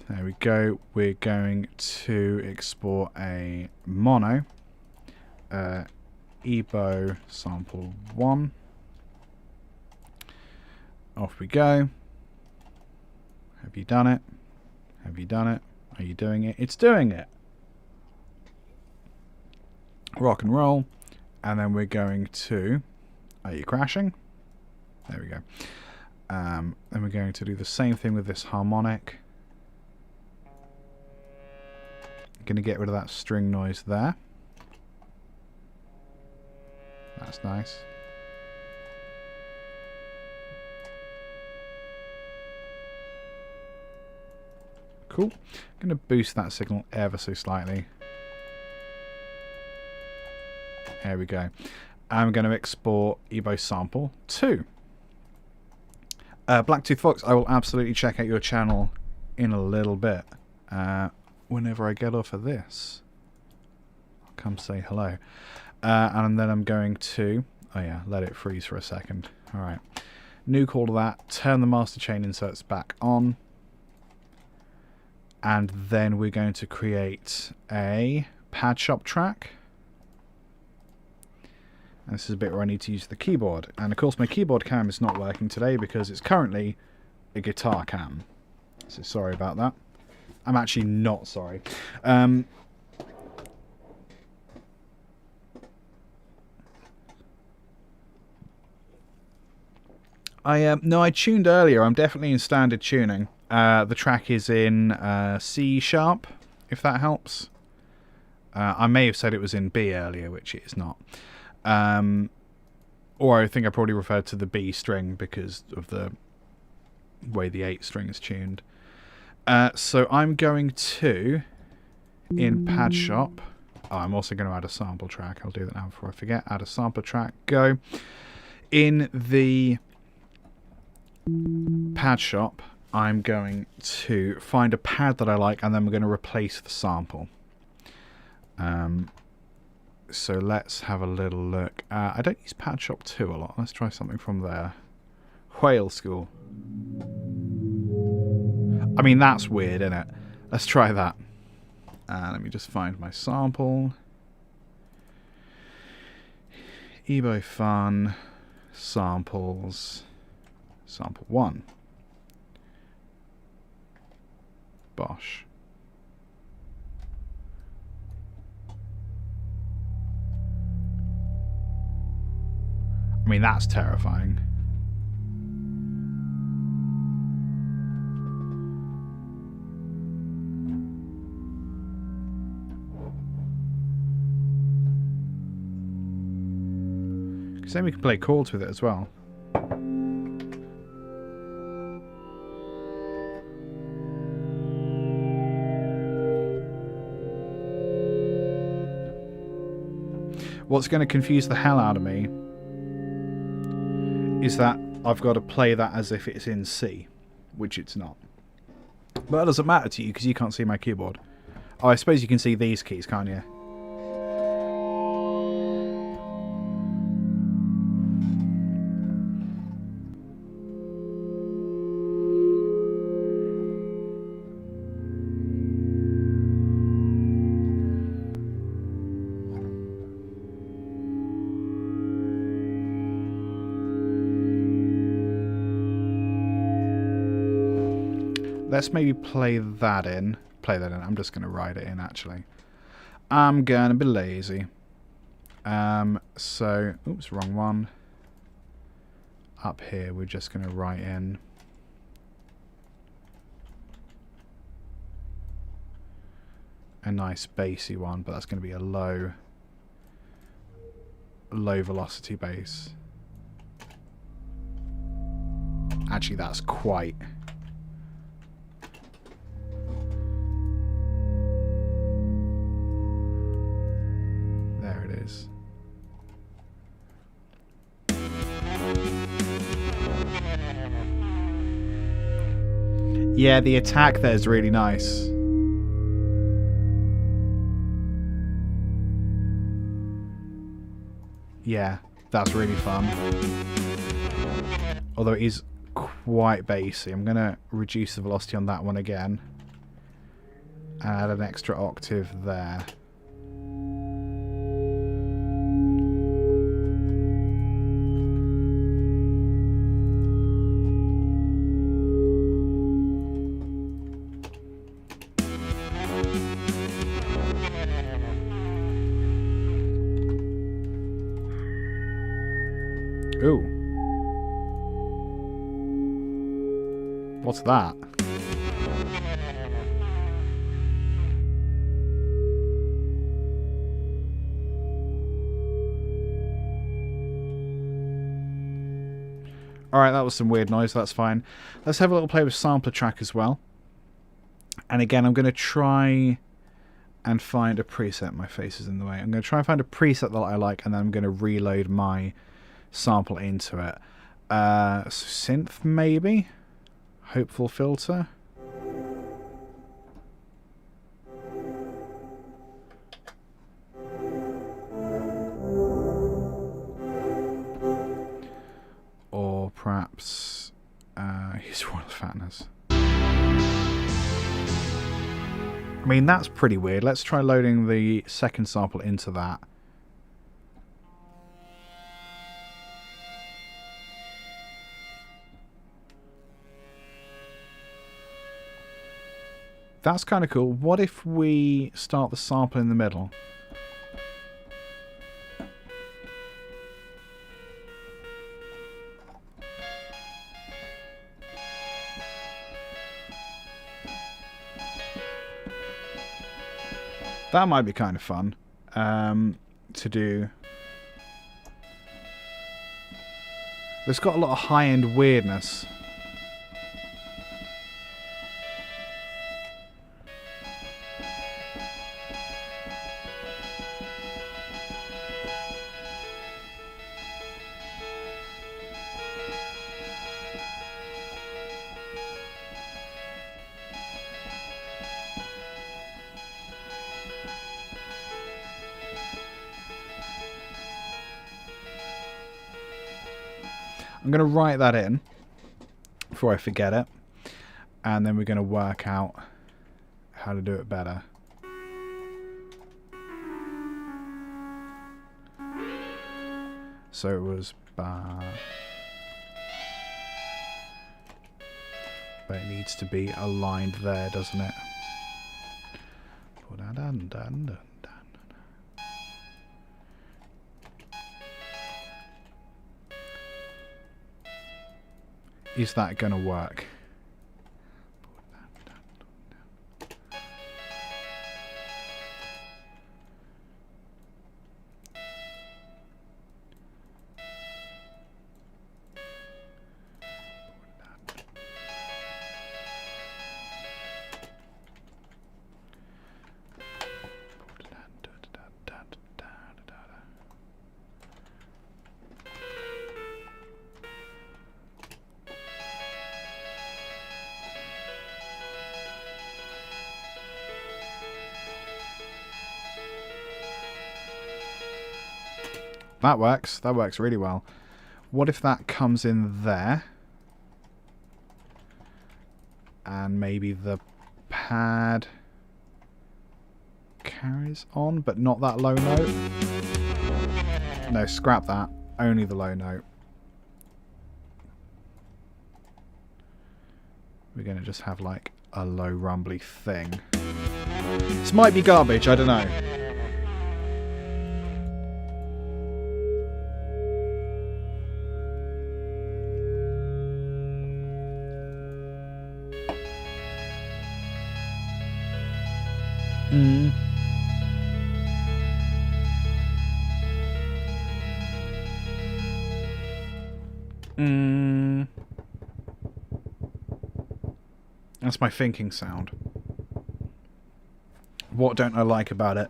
there we go. We're going to export a mono, EBow sample 1. Off we go. Have you done it? Have you done it? Are you doing it? It's doing it. Rock and roll. And then we're going to... Are you crashing? There we go. Then we're going to do the same thing with this harmonic. Going to get rid of that string noise there. That's nice. Cool. I'm going to boost that signal ever so slightly. There we go. I'm going to export EBow sample 2. Blacktooth Fox, I will absolutely check out your channel in a little bit. Whenever I get off of this, I'll come say hello. And then I'm going to, oh yeah, let it freeze for a second. Alright. Nuke all of that, turn the master chain inserts back on. And then we're going to create a Padshop track. And this is a bit where I need to use the keyboard. And of course my keyboard cam is not working today because it's currently a guitar cam. So sorry about that. I'm actually not sorry. I tuned earlier. I'm definitely in standard tuning. The track is in C sharp, if that helps. I may have said it was in B earlier, which it is not. Or I think I probably referred to the B string because of the way the 8 string is tuned. So I'm going to, in Padshop, I'm also going to add a sample track. I'll do that now before I forget. Add a sample track. Go. In the Padshop, I'm going to find a pad that I like, and then we're going to replace the sample. So let's have a little look. I don't use Padshop 2 a lot. Let's try something from there. Whale School. I mean, that's weird, isn't it? Let's try that. Let me just find my sample. EBow Fun. Samples. Sample 1. Bosh. I mean, that's terrifying. Because then we can play chords with it as well. What's going to confuse the hell out of me is that I've got to play that as if it's in C, which it's not. But that doesn't matter to you because you can't see my keyboard. Oh, I suppose you can see these keys, can't you? Let's maybe play that in. I'm just going to write it in, actually. I'm going to be lazy. So, oops, wrong one. Up here, we're just going to write in a nice bassy one, but that's going to be a low velocity bass. Actually, that's quite... There it is. Yeah, the attack there is really nice. Yeah, that's really fun. Although it is quite bassy. I'm going to reduce the velocity on that one again. Add an extra octave there. Ooh. What's that? Alright, that was some weird noise, that's fine. Let's have a little play with sampler track as well. And again, I'm going to try and find a preset. My face is in the way. I'm going to try and find a preset that I like, and then I'm going to reload my sample into it. So synth, maybe? Hopeful filter? Or perhaps use Royal Fatness. I mean, that's pretty weird. Let's try loading the second sample into that. That's kind of cool. What if we start the sample in the middle? That might be kind of fun to do. There's got a lot of high-end weirdness. I'm going to write that in before I forget it, and then we're going to work out how to do it better. So it was but it needs to be aligned there, doesn't it? Is that going to work? That works. That works really well. What if that comes in there? And maybe the pad carries on, but not that low note? No, scrap that. Only the low note. We're going to just have like a low rumbly thing. This might be garbage, I don't know. That's my thinking sound. What don't I like about it?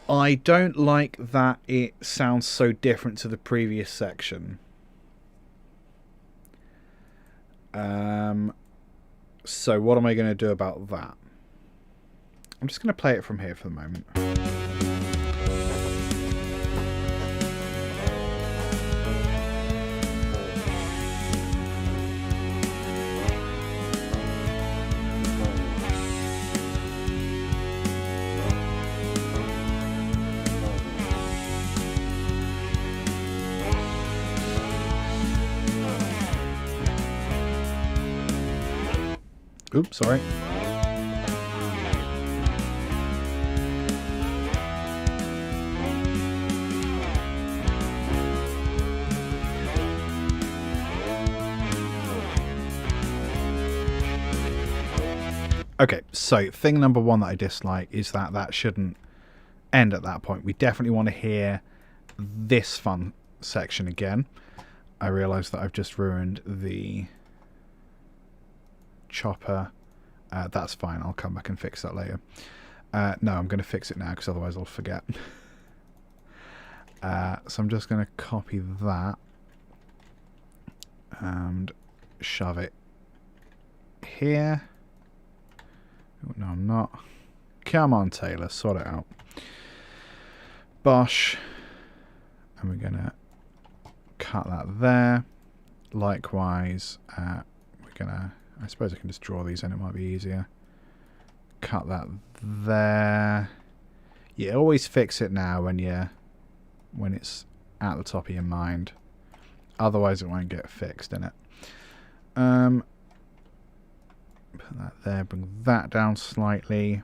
I don't like that it sounds so different to the previous section. So what am I going to do about that? I'm just going to play it from here for the moment. Oops, sorry. Okay, so thing number one that I dislike is that that shouldn't end at that point. We definitely want to hear this fun section again. I realise that I've just ruined the chopper. That's fine, I'll come back and fix that later. No, I'm going to fix it now because otherwise I'll forget. So I'm just going to copy that and shove it here. Oh, no, I'm not. Come on, Taylor, sort it out. Bosh. And we're going to cut that there. Likewise, we're going to... I suppose I can just draw these in, it might be easier. Cut that there. Yeah, always fix it now when it's at the top of your mind. Otherwise it won't get fixed in it. Put that there, bring that down slightly.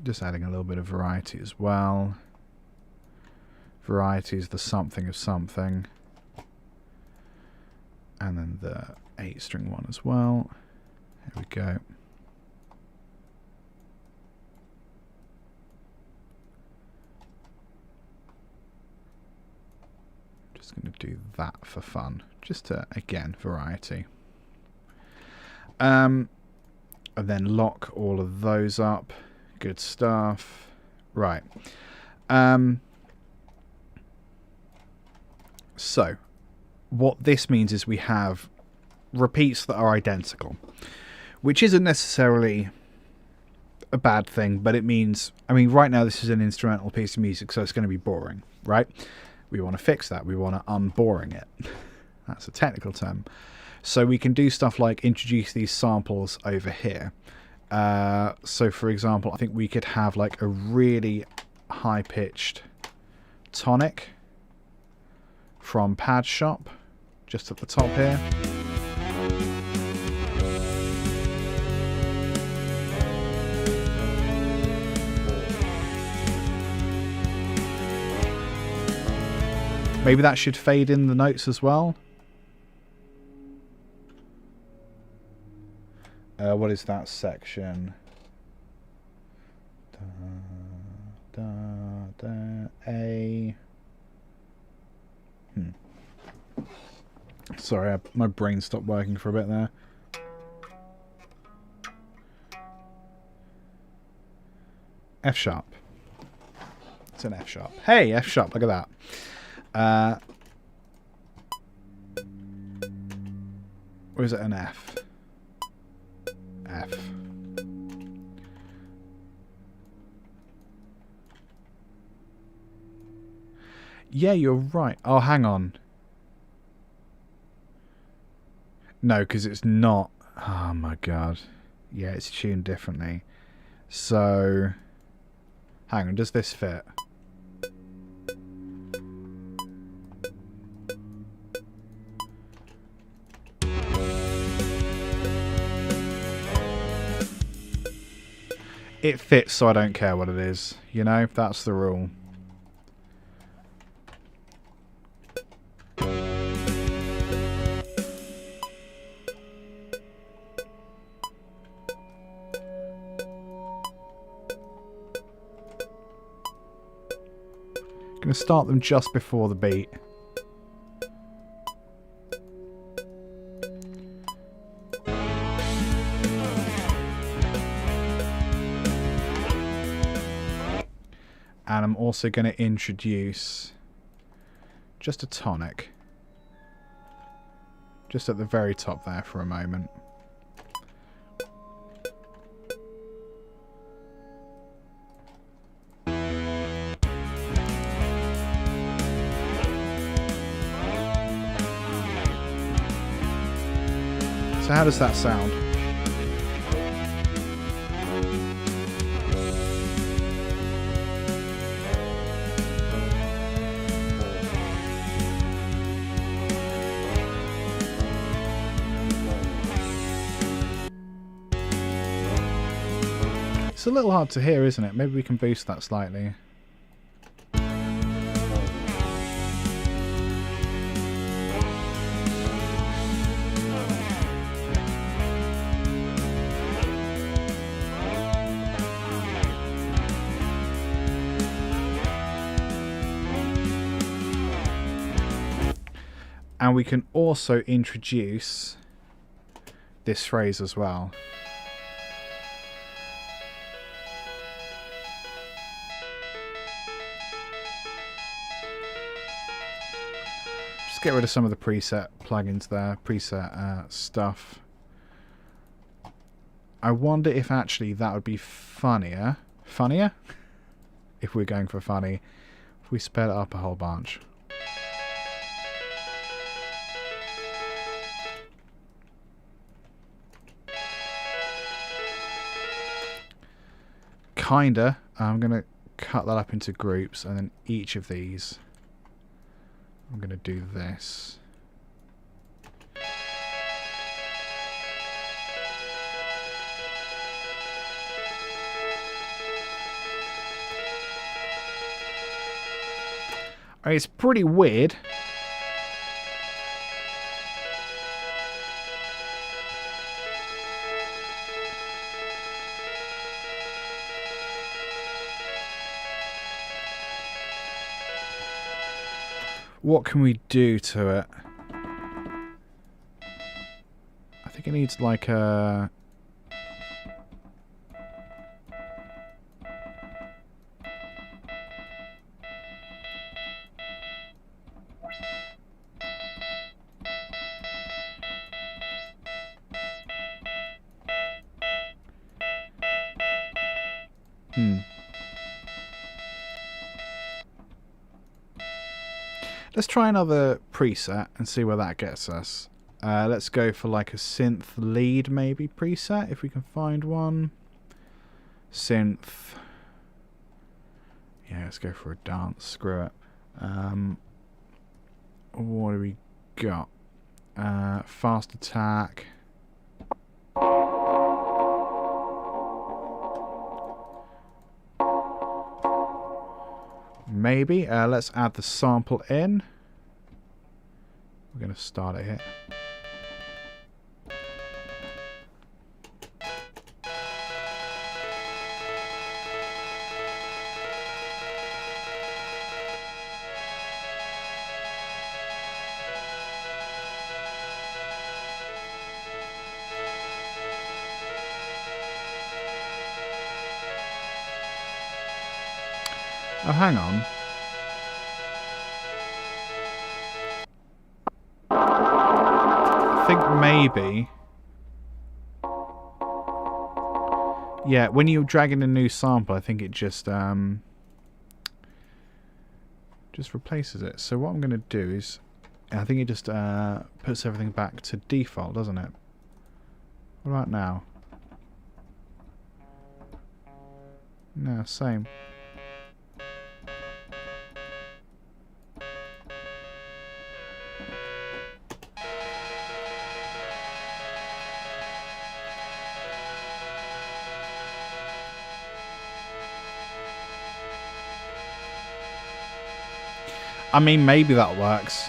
Just adding a little bit of variety as well. Variety is the something of something. And then the 8-string one as well. There we go. Just going to do that for fun. Just to, again, variety. And then lock all of those up. Good stuff. Right. So, what this means is we have repeats that are identical. Which isn't necessarily a bad thing, but it means... I mean, right now this is an instrumental piece of music, so it's going to be boring, right? We want to fix that. We want to unboring it. That's a technical term. So we can do stuff like introduce these samples over here. So for example, I think we could have like a really high-pitched tonic from Padshop, just at the top here. Maybe that should fade in the notes as well. What is that section? A. Sorry, my brain stopped working for a bit there. F sharp. It's an F sharp. Hey, F sharp, look at that. Or is it an F? F. Yeah, you're right. Oh, hang on. No, because it's not. Oh my god. Yeah, it's tuned differently. So, hang on, does this fit? It fits, so I don't care what it is. You know, that's the rule. Gonna start them just before the beat. And I'm also going to introduce just a tonic. Just at the very top there for a moment. So how does that sound? It's a little hard to hear, isn't it? Maybe we can boost that slightly. And we can also introduce this phrase as well. Just get rid of some of the preset plugins there, preset stuff. I wonder if actually that would be funnier, if we're going for funny, if we sped it up a whole bunch. Kinda. I'm going to cut that up into groups, and then each of these I'm going to do this. It's pretty weird. What can we do to it? I think it needs like a... Let's try another preset and see where that gets us. Let's go for like a synth lead maybe preset, if we can find one. Synth. Yeah, let's go for a dance. Screw it. What do we got? Fast attack. Maybe. Let's add the sample in. We're going to start it here. Oh, hang on. I think maybe... Yeah, when you drag in a new sample, I think it just replaces it. So what I'm going to do is... I think it just puts everything back to default, doesn't it? What about now? No, same. I mean, maybe that works.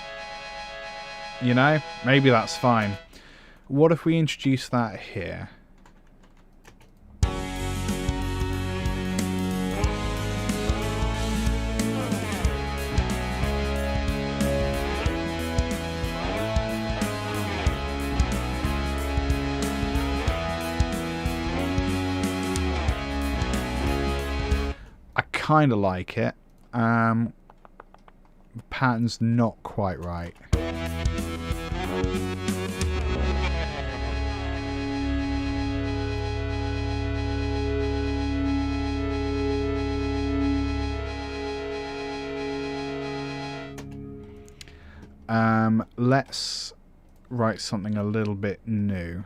You know? Maybe that's fine. What if we introduce that here? I kind of like it. The pattern's not quite right. Let's write something a little bit new.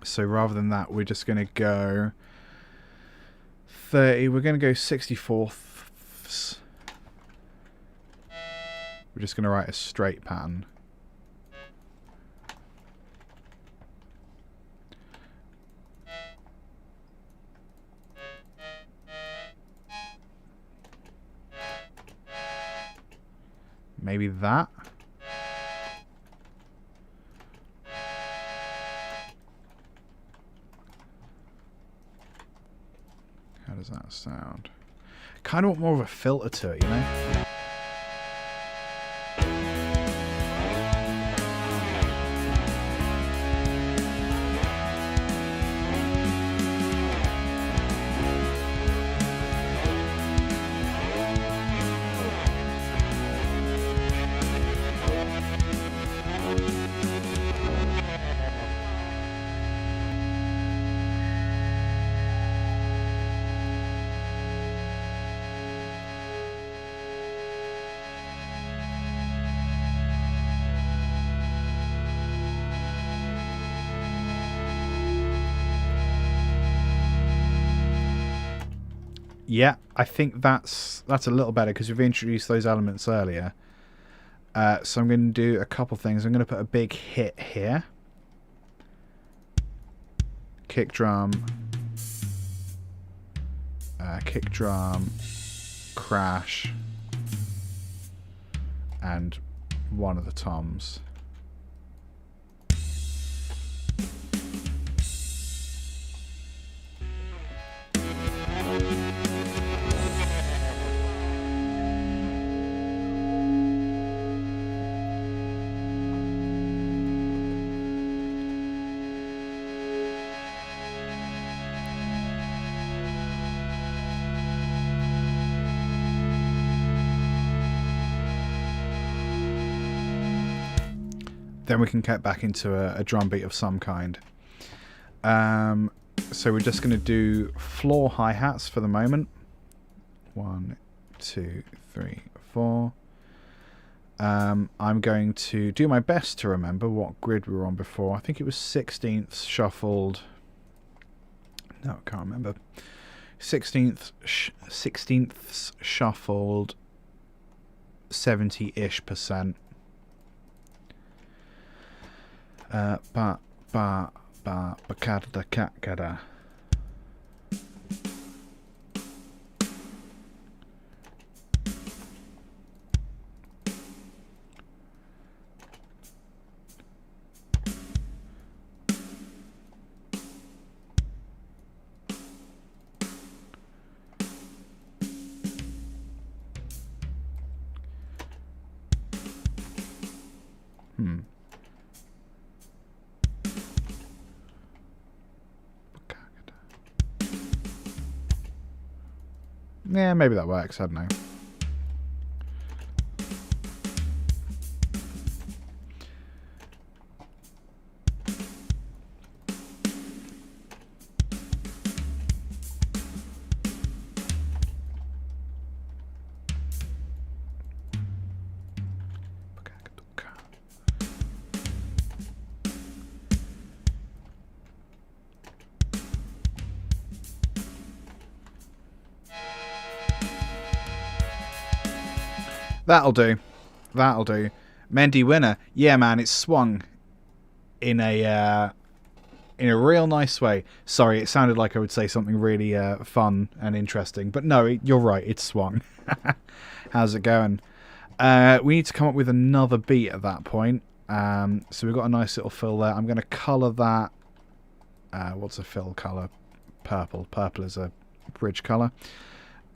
So rather than that, we're just going to go 30. We're going to go 64ths. We're just going to write a straight pattern. Maybe that. How does that sound? Kind of want more of a filter to it, you know? Yeah, I think that's a little better because we've introduced those elements earlier. So I'm going to do a couple things. I'm going to put a big hit here. Kick drum, crash, and one of the toms. Then we can cut back into a drum beat of some kind. So we're just going to do floor hi-hats for the moment. 1, 2, 3, 4. I'm going to do my best to remember what grid we were on before. I think it was 16ths shuffled. No, I can't remember. 16ths shuffled 70-ish%. Ba-kada cat-kada. Yeah, maybe that works. I don't know. That'll do. That'll do. Mendy winner. Yeah, man, it's swung in a real nice way. Sorry, it sounded like I would say something really fun and interesting, but no, you're right. It's swung. How's it going? We need to come up with another beat at that point. So we've got a nice little fill there. I'm going to colour that. What's a fill colour? Purple. Purple is a bridge colour.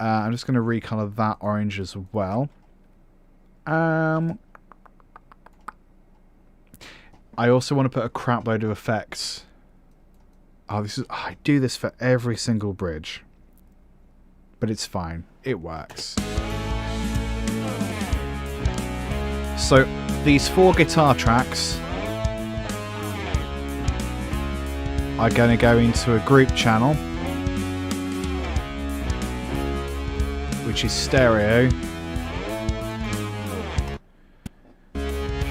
I'm just going to recolour that orange as well. I also want to put a crap load of effects. I do this for every single bridge, but it's fine. It works. So these 4 guitar tracks are going to go into a group channel, which is stereo.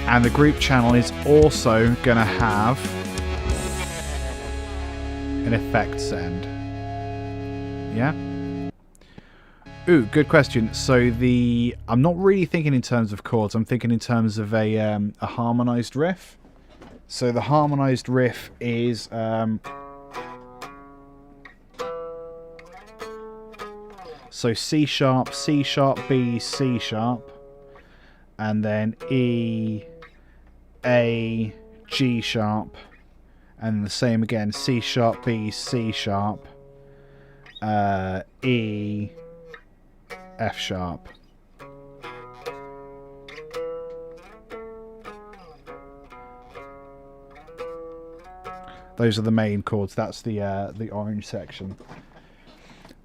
And the group channel is also going to have an effects end. Yeah? Ooh, good question. So I'm not really thinking in terms of chords. I'm thinking in terms of a harmonized riff. So the harmonized riff is so C sharp, C sharp, B, C sharp. and then E, A, G sharp, and the same again, C sharp, B, C sharp, E, F sharp. Those are the main chords. That's the orange section.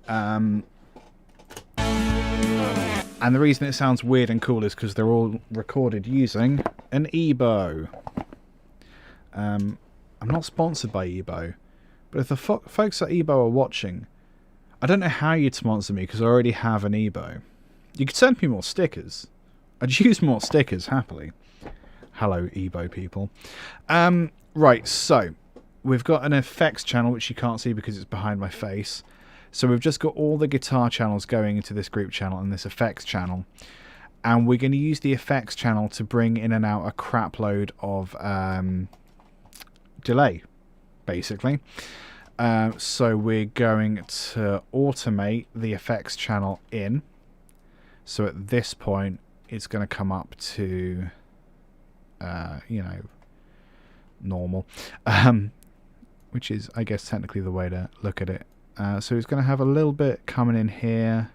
And the reason it sounds weird and cool is because they're all recorded using an EBow. I'm not sponsored by EBow, but if the folks at EBow are watching, I don't know how you'd sponsor me because I already have an EBow. You could send me more stickers. I'd use more stickers happily. Hello, EBow people. Right, so we've got an effects channel which you can't see because it's behind my face. So we've just got all the guitar channels going into this group channel and this effects channel. And we're going to use the effects channel to bring in and out a crap load of delay, basically. So we're going to automate the effects channel in. So at this point, it's going to come up to, you know, normal. Which is, I guess, technically the way to look at it. So it's going to have a little bit coming in here,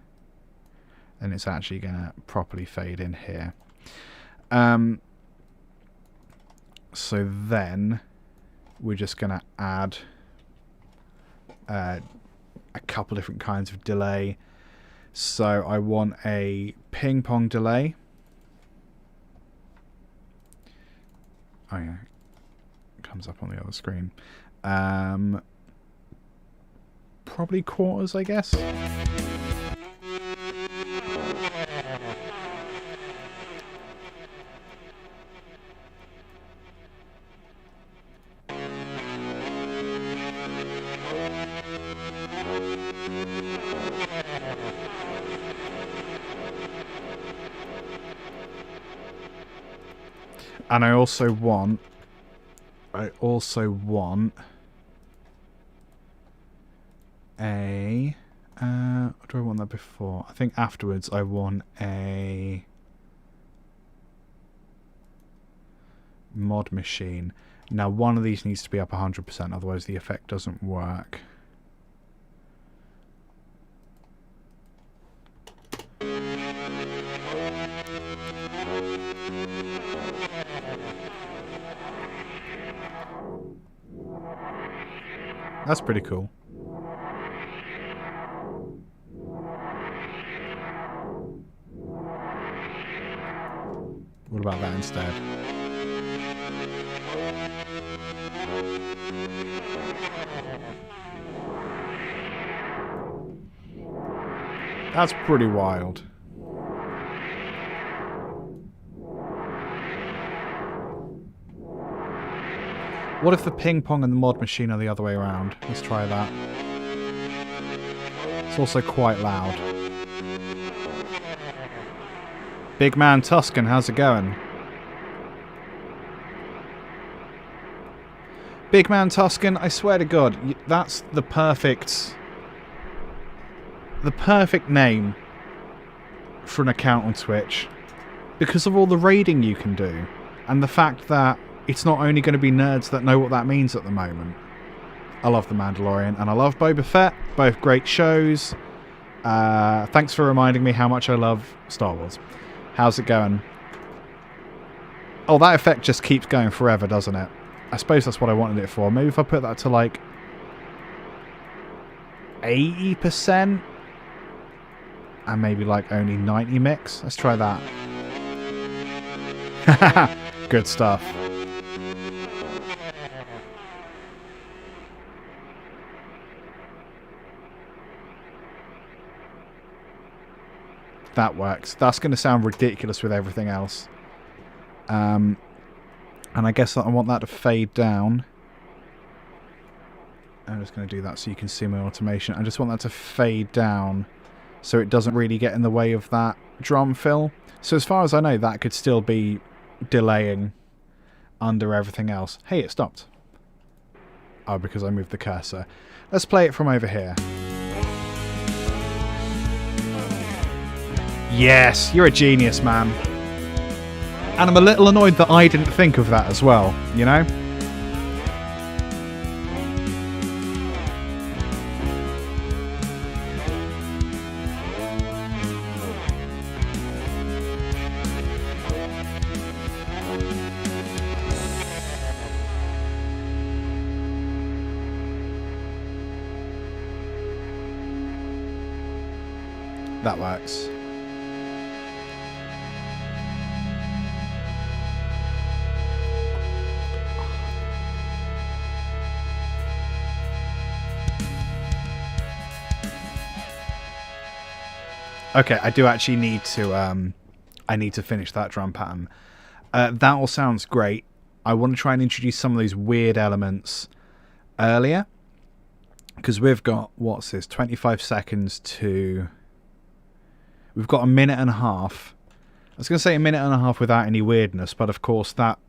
and it's actually going to properly fade in here. So then we're just going to add a couple different kinds of delay. So I want a ping pong delay. Oh yeah, it comes up on the other screen. Probably quarters, I guess. And I also want a do I want that before? I think afterwards I want a mod machine. Now one of these needs to be up 100%, otherwise the effect doesn't work. That's pretty cool. What about that instead? That's pretty wild. What if the ping pong and the mod machine are the other way around? Let's try that. It's also quite loud. Big man Tuscan, how's it going? Big man Tuscan, I swear to God, that's the perfect name for an account on Twitch. Because of all the raiding you can do. And the fact that it's not only going to be nerds that know what that means at the moment. I love The Mandalorian and I love Boba Fett. Both great shows. Thanks for reminding me how much I love Star Wars. How's it going? Oh, that effect just keeps going forever, doesn't it? I suppose that's what I wanted it for. Maybe if I put that to like 80% and maybe like only 90 mix. Let's try that. Good stuff. That works. That's going to sound ridiculous with everything else. And I guess I want that to fade down. I'm just going to do that so you can see my automation. I just want that to fade down so it doesn't really get in the way of that drum fill. So as far as I know, that could still be delaying under everything else. Hey, it stopped. Oh, because I moved the cursor. Let's play it from over here. Yes, you're a genius, man. And I'm a little annoyed that I didn't think of that as well, you know? That works. Okay, I do actually need to I need to finish that drum pattern. That all sounds great. I want to try and introduce some of those weird elements earlier, because we've got, what's this, 25 seconds to... We've got a minute and a half. I was going to say a minute and a half without any weirdness, but of course that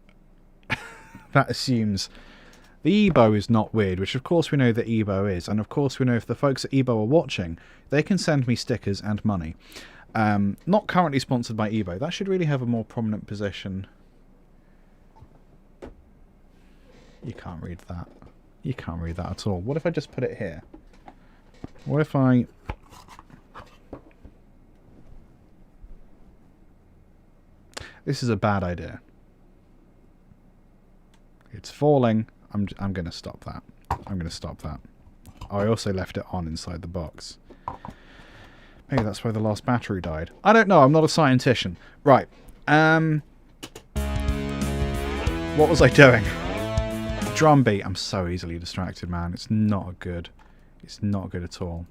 that assumes the EBow is not weird, which of course we know that EBow is. And of course we know if the folks at EBow are watching, they can send me stickers and money. Not currently sponsored by EBow. That should really have a more prominent position. You can't read that. You can't read that at all. What if I just put it here? What if I... This is a bad idea. It's falling. I'm going to stop that. I'm going to stop that. Oh, I also left it on inside the box. Maybe that's why the last battery died. I don't know. I'm not a scientician. Right. What was I doing? Drum beat. I'm so easily distracted, man. It's not good. It's not good at all.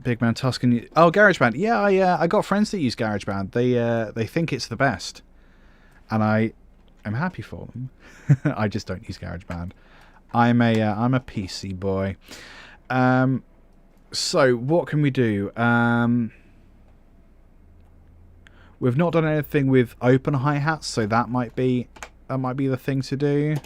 Big Man Tuscan. Oh, GarageBand. Yeah, I got friends that use GarageBand. They think it's the best, and I'm happy for them. I just don't use GarageBand. I'm a PC boy. So what can we do? We've not done anything with open hi-hats, so that might be the thing to do.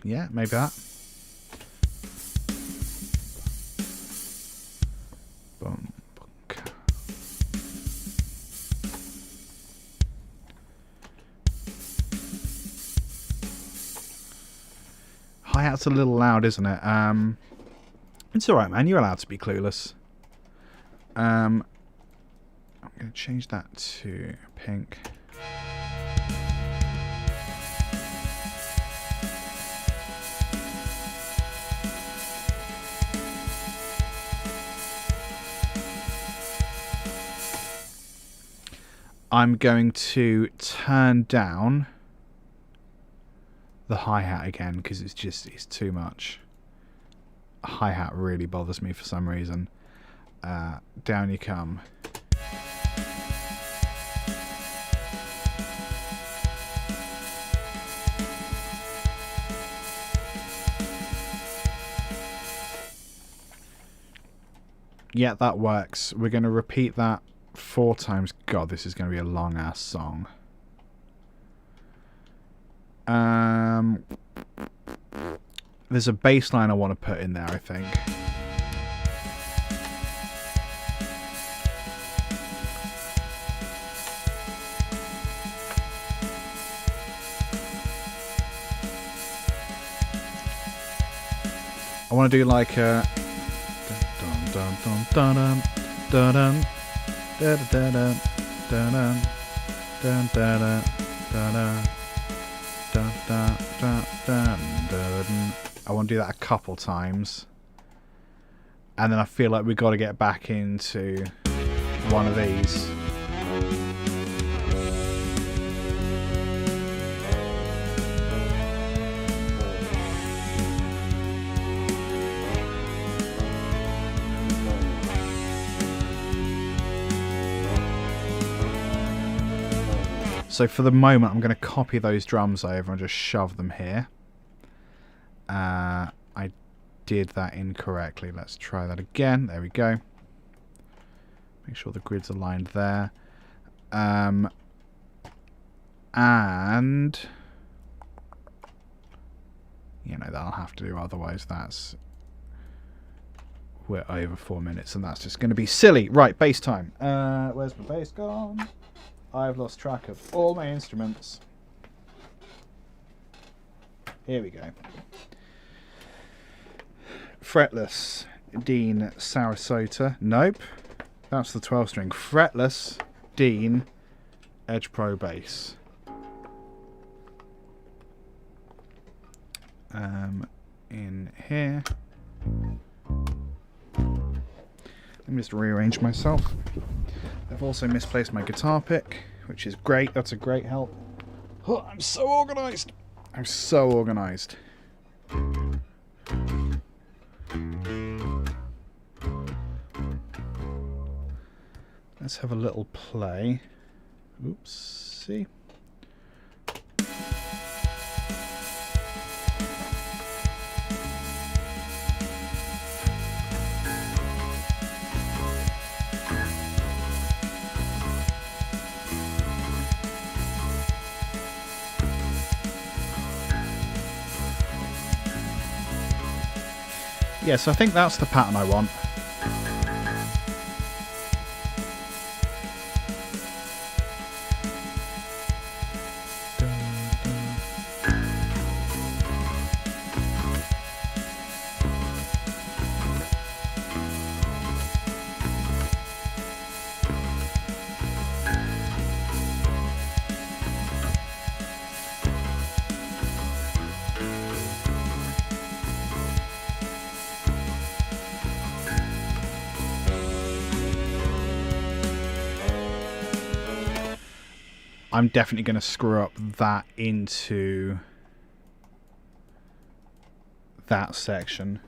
Yeah, maybe that. Hi-hat's a little loud, isn't it? It's alright, man. You're allowed to be clueless. I'm going to change that to pink. I'm going to turn down the hi-hat again because it's too much. Hi-hat really bothers me for some reason. Down you come. Yeah, that works. We're going to repeat that 4 times. God, this is going to be a long ass song. There's a bass line I want to put in there, I think. I want to do like a dun dun dun dun dun dun dun dun dun dun dun dun dun dun. I want to do that a couple times, and then I feel like we've got to get back into one of these. So for the moment, I'm going to copy those drums over and just shove them here. I did that incorrectly. Let's try that again. There we go. Make sure the grid's aligned there. And you know, that'll have to do, otherwise we're over 4 minutes and that's just going to be silly. Right, bass time. Where's my bass gone? I've lost track of all my instruments. Here we go. Fretless Dean Sarasota. Nope. That's the 12 string. Fretless Dean Edge Pro bass. In here. Let me just rearrange myself. I've also misplaced my guitar pick, which is great. That's a great help. Oh, I'm so organised. I'm so organised. Let's have a little play. Oopsie. Yeah, so I think that's the pattern I want. I'm definitely going to screw up that into that section.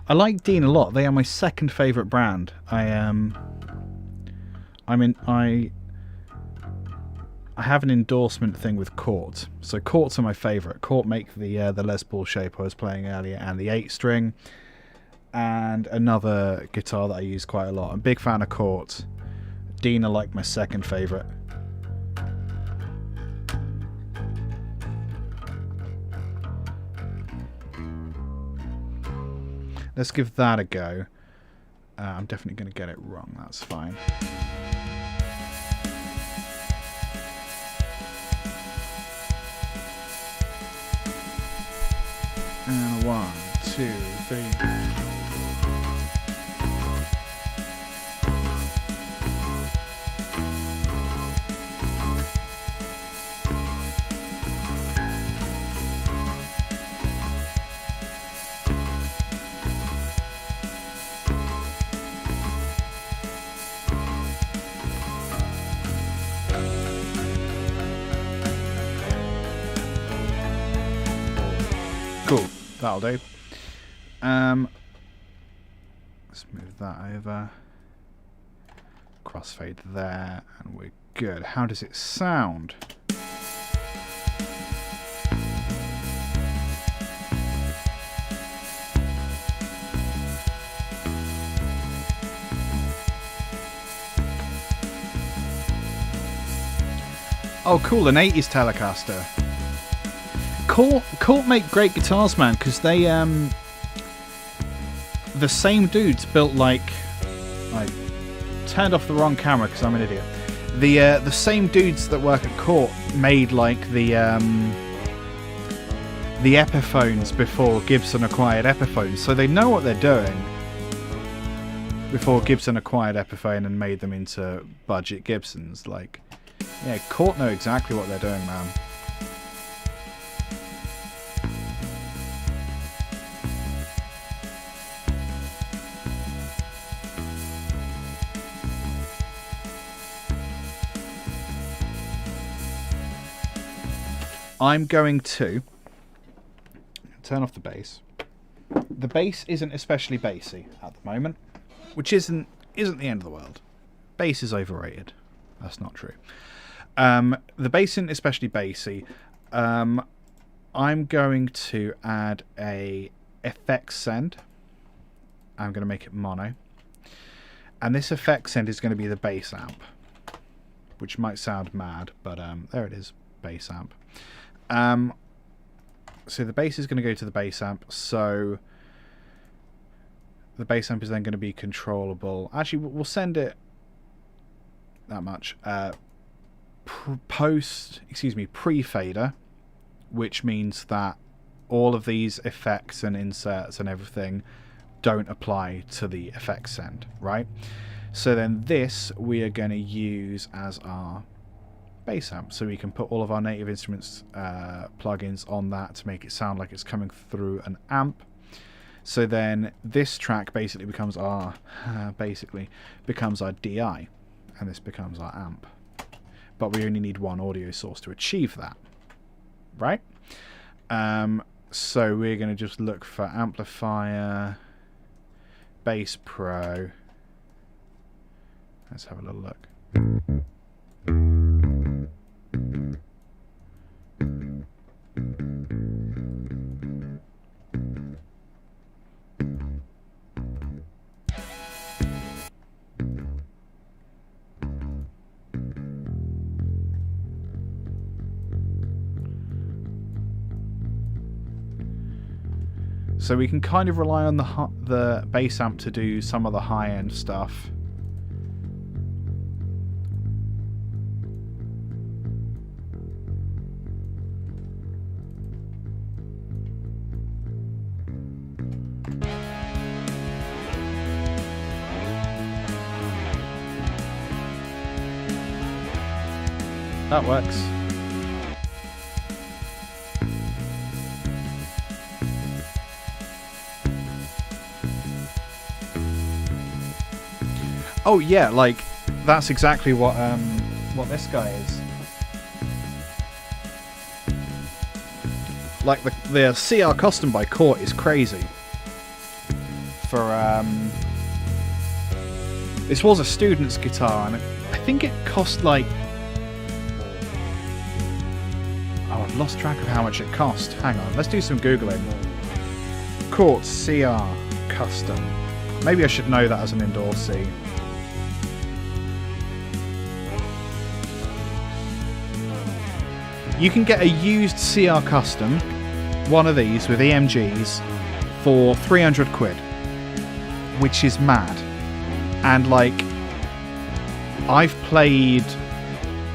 I like Dean a lot. They are my second favourite brand. I have an endorsement thing with Cort. So Corts are my favourite. Cort make the Les Paul shape I was playing earlier and the 8-string. And another guitar that I use quite a lot. I'm a big fan of Cort. Dean are like my second favourite. Let's give that a go. I'm definitely going to get it wrong, that's fine. And 1, 2, 3. Cool, that'll do. Let's move that over. Crossfade there, and we're good. How does it sound? Oh, cool, an 80s Telecaster. Cort make great guitars, man, because they the same dudes built like I turned off the wrong camera because I'm an idiot. The same dudes that work at Cort made like the Epiphones before Gibson acquired Epiphones, so they know what they're doing. Before Gibson acquired Epiphone and made them into budget Gibsons, like, yeah, Cort know exactly what they're doing, man. I'm going to turn off the bass. The bass isn't especially bassy at the moment, which isn't the end of the world. Bass is overrated. That's not true. The bass isn't especially bassy. I'm going to add a effects send. I'm going to make it mono. And this effects send is going to be the bass amp, which might sound mad, but there it is, bass amp. So the bass is going to go to the bass amp, so the bass amp is then going to be controllable. Actually, we'll send it that much. Pre-fader, which means that all of these effects and inserts and everything don't apply to the effects send, right? So then this we are going to use as our bass amp, so we can put all of our native instruments plugins on that to make it sound like it's coming through an amp. So then this track basically becomes our DI, and this becomes our amp. But we only need one audio source to achieve that, right? So we're going to just look for amplifier, bass pro. Let's have a little look. So we can kind of rely on the bass amp to do some of the high-end stuff. That works. Oh yeah, like that's exactly what this guy is. Like the CR-Custom by Cort is crazy. For this was a student's guitar, and I think it cost like, oh, I've lost track of how much it cost. Hang on, let's do some Googling. Cort CR-Custom. Maybe I should know that as an endorsee. You can get a used CR-Custom, one of these with EMGs, for 300 quid, which is mad. And like, I've played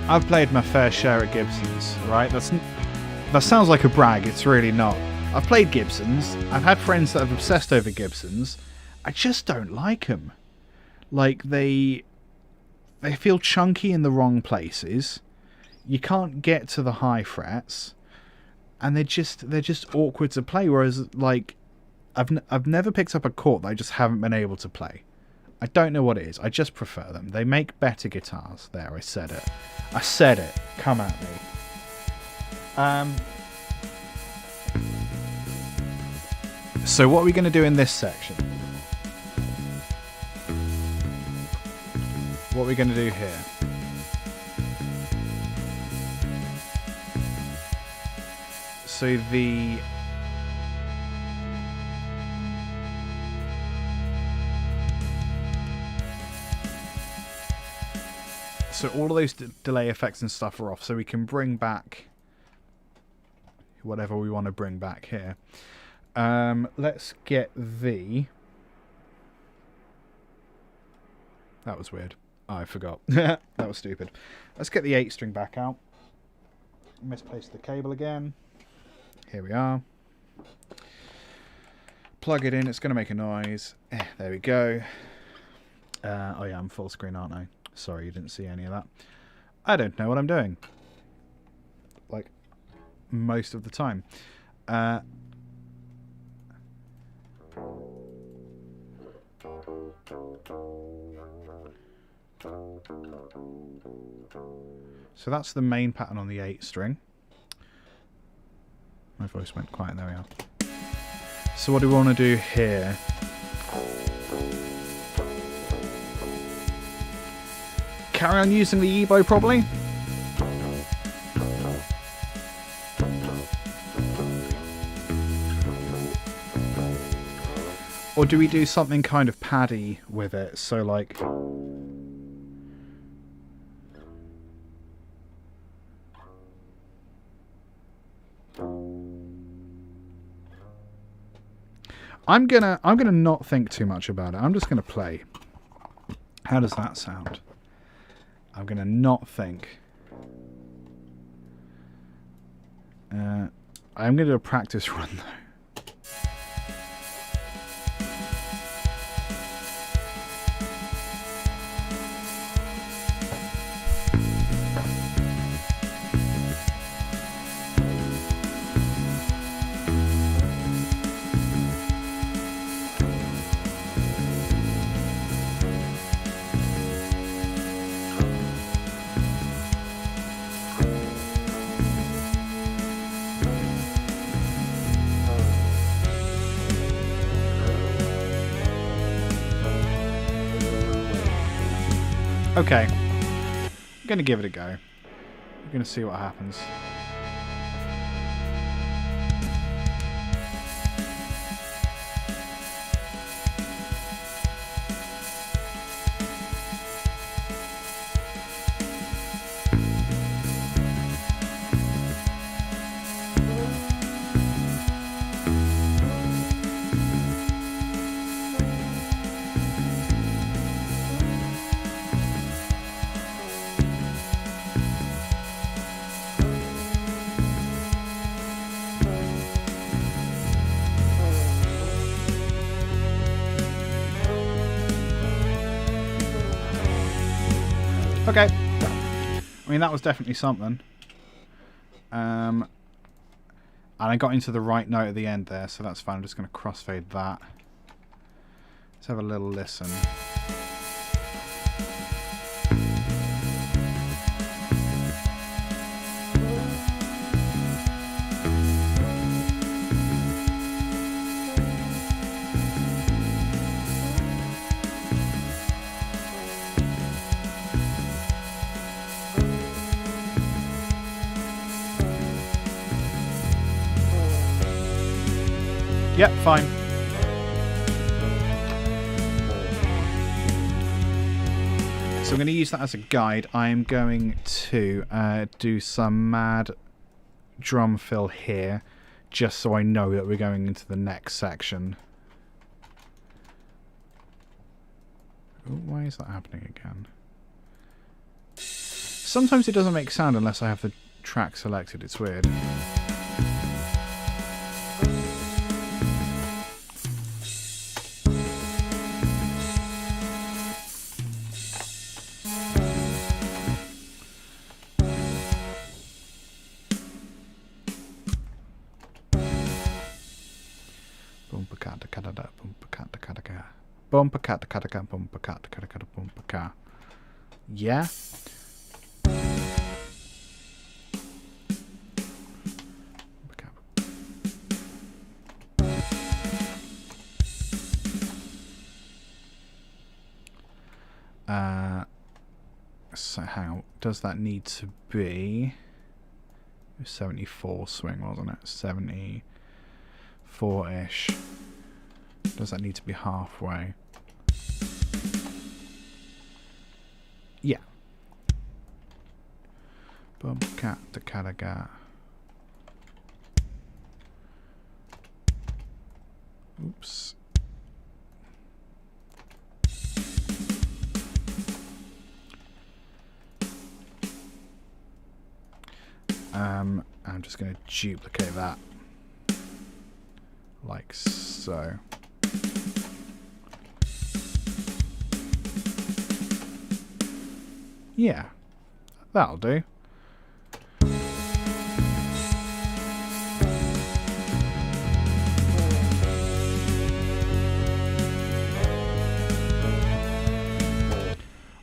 my fair share at Gibsons, right? That sounds like a brag. It's really not. I've played Gibsons. I've had friends that have obsessed over Gibsons. I just don't like them. Like they feel chunky in the wrong places. You can't get to the high frets, and they're just awkward to play. Whereas, like, I've never picked up a Cort that I just haven't been able to play. I don't know what it is. I just prefer them. They make better guitars. There, I said it. I said it. Come at me. So what are we going to do in this section? What are we going to do here? So all of those delay effects and stuff are off, so we can bring back whatever we want to bring back here. Let's get the... That was weird. Oh, I forgot. That was stupid. Let's get the 8-string back out. Misplaced the cable again. Here we are. Plug it in. It's going to make a noise. There we go. Oh yeah, I'm full screen, aren't I? Sorry, you didn't see any of that. I don't know what I'm doing. Like, most of the time. So that's the main pattern on the 8-string. My voice went quiet. There we are. So what do we want to do here? Carry on using the EBow probably. Or do we do something kind of paddy with it? So like... I'm gonna not think too much about it. I'm just gonna play. How does that sound? I'm gonna not think. I'm gonna do a practice run though. Okay, I'm going to give it a go. We're going to see what happens. Okay. I mean, that was definitely something. And I got into the right note at the end there, so that's fine. I'm just going to crossfade that. Let's have a little listen. Yep, fine. So I'm going to use that as a guide. I'm going to do some mad drum fill here, just so I know that we're going into the next section. Ooh, why is that happening again? Sometimes it doesn't make sound unless I have the track selected. It's weird. Yeah. So how does that need to be? 74 swing, wasn't it? 74-ish. Does that need to be halfway? Yeah. Bum cat the cataga. Oops. I'm just going to duplicate that like so. Yeah, that'll do.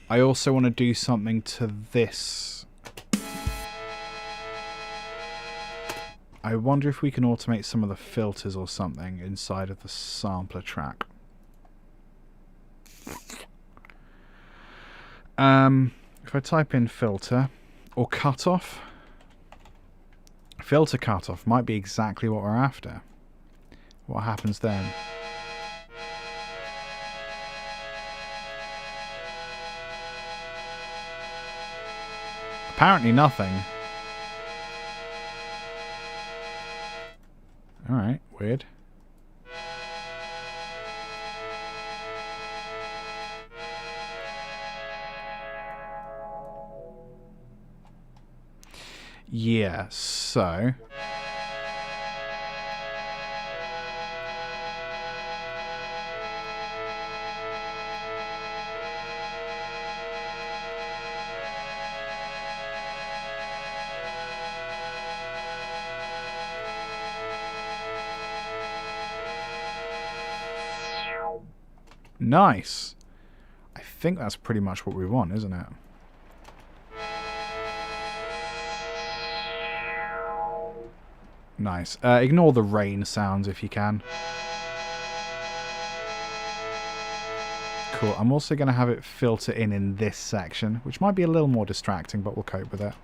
I also want to do something to this. I wonder if we can automate some of the filters or something inside of the sampler track. If I type in filter or cutoff, filter cutoff might be exactly what we're after. What happens then? Apparently nothing. Alright, weird. Yeah, so... Nice. I think that's pretty much what we want, isn't it? Nice. Ignore the rain sounds if you can. Cool. I'm also going to have it filter in this section, which might be a little more distracting, but we'll cope with it.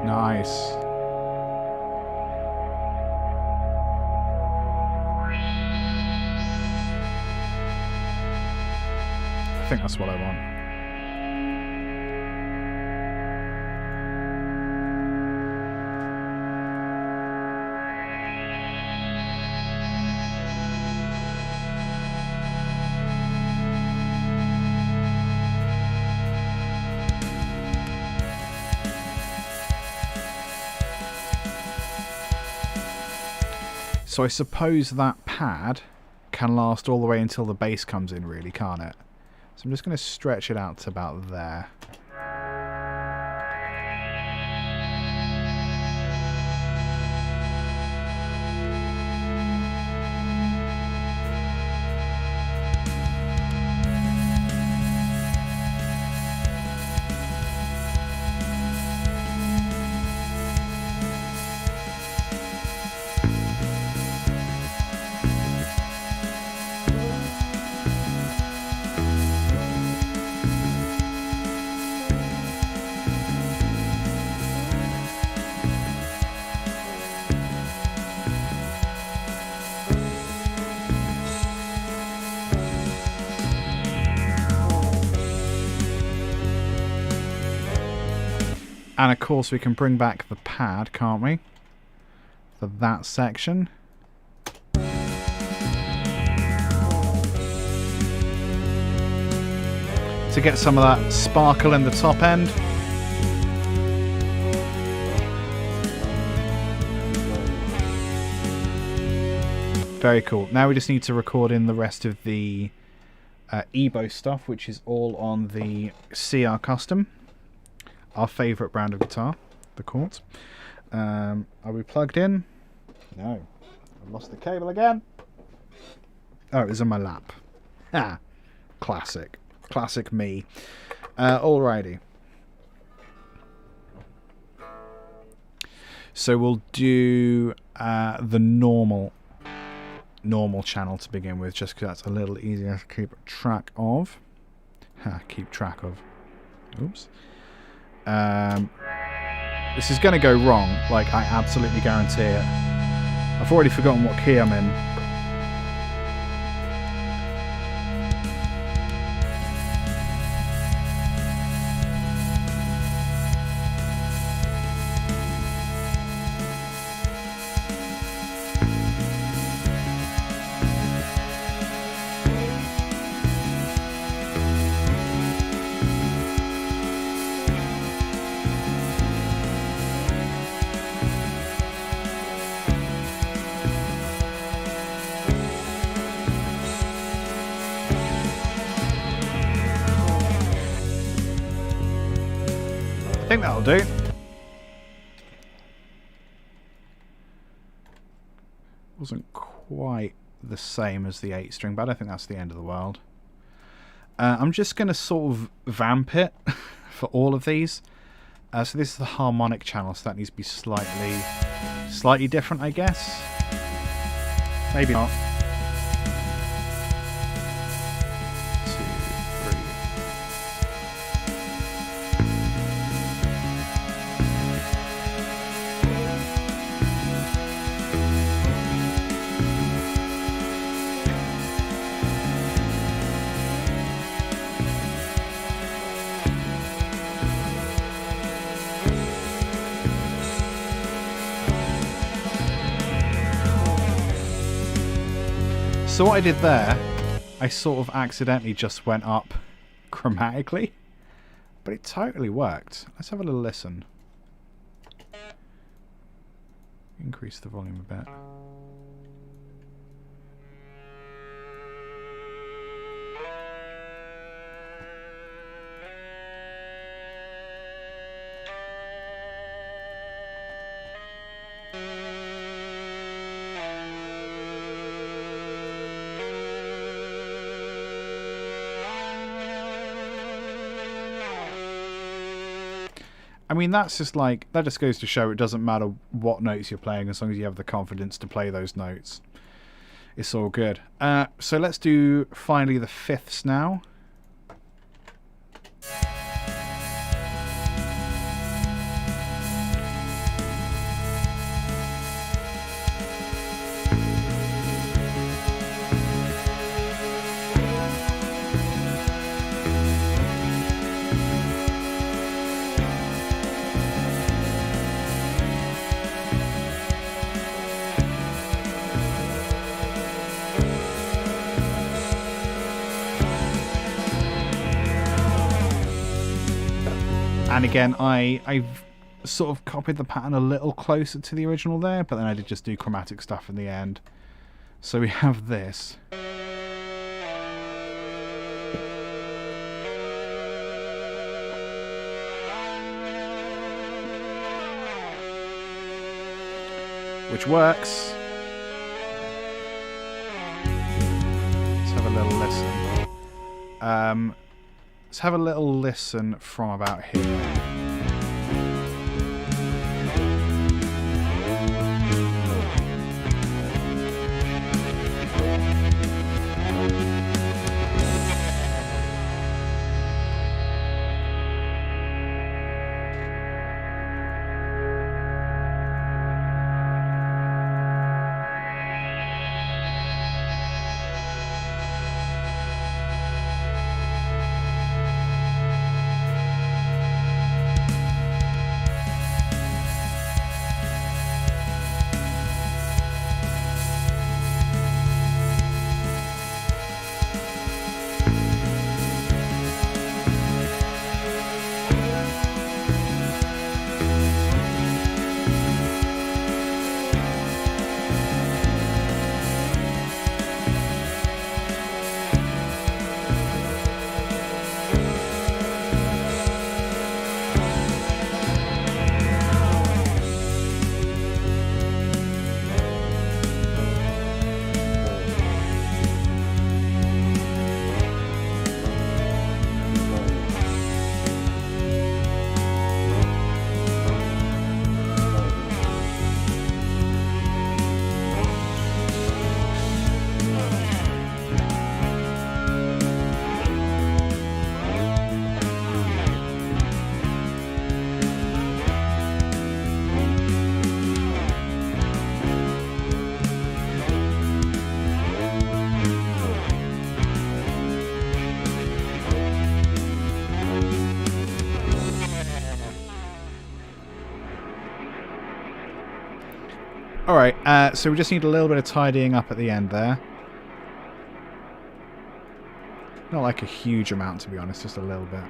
Nice. I think that's what I want. So I suppose that pad can last all the way until the bass comes in, really, can't it? So I'm just going to stretch it out to about there. And of course we can bring back the pad, can't we? For that section. To get some of that sparkle in the top end. Very cool. Now we just need to record in the rest of the EBow stuff, which is all on the CR-Custom. Our favourite brand of guitar, the Cort. Are we plugged in? No. I've lost the cable again. Oh, it was on my lap. Ah, classic. Classic me. Alrighty. So we'll do the normal channel to begin with, just because that's a little easier to keep track of. Keep track of. Oops. This is going to go wrong, like I absolutely guarantee it. I've already forgotten what key I'm in. think that'll do. Wasn't quite the same as the 8-string, but I don't think that's the end of the world. I'm just going to sort of vamp it for all of these. So this is the harmonic channel, so that needs to be slightly different, I guess. Maybe not. 2, 3. So what I did there, I sort of accidentally just went up chromatically, but it totally worked. Let's have a little listen. Increase the volume a bit. I mean, that's just like, that just goes to show it doesn't matter what notes you're playing as long as you have the confidence to play those notes. It's all good. So let's do finally the fifths now. And again, I've sort of copied the pattern a little closer to the original there, but then I did just do chromatic stuff in the end. So we have this. Which works. Let's have a little listen. Let's have a little listen from about here. Alright, so we just need a little bit of tidying up at the end there. Not like a huge amount, to be honest, just a little bit.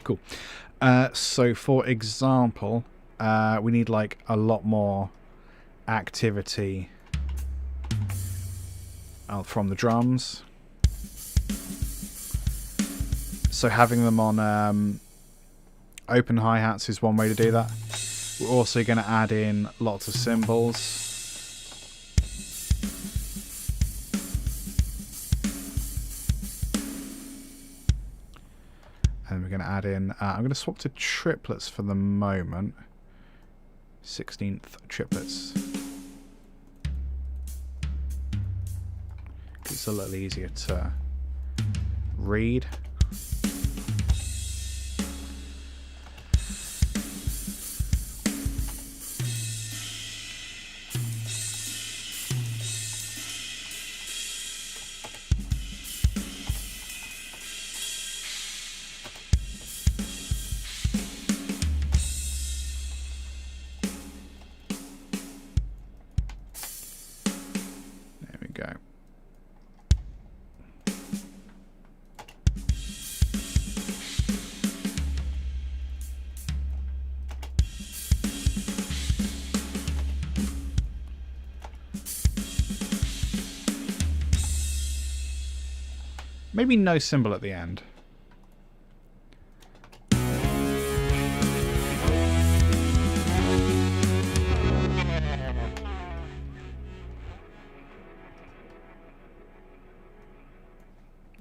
Cool. So, for example, we need like a lot more activity from the drums. So having them on open hi-hats is one way to do that. We're also going to add in lots of cymbals. And we're going to add in, I'm going to swap to triplets for the moment. 16th triplets. It's a little easier to read. Maybe no cymbal at the end.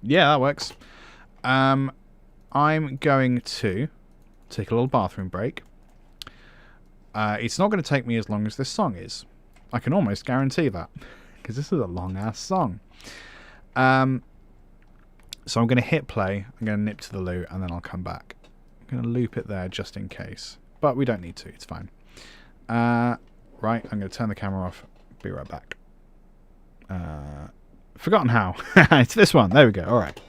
Yeah, that works. I'm going to take a little bathroom break. It's not going to take me as long as this song is. I can almost guarantee that, because this is a long-ass song. So I'm going to hit play, I'm going to nip to the loo, and then I'll come back. I'm going to loop it there just in case. But we don't need to, it's fine. Right, I'm going to turn the camera off. Be right back. Forgotten how. It's this one. There we go. All right.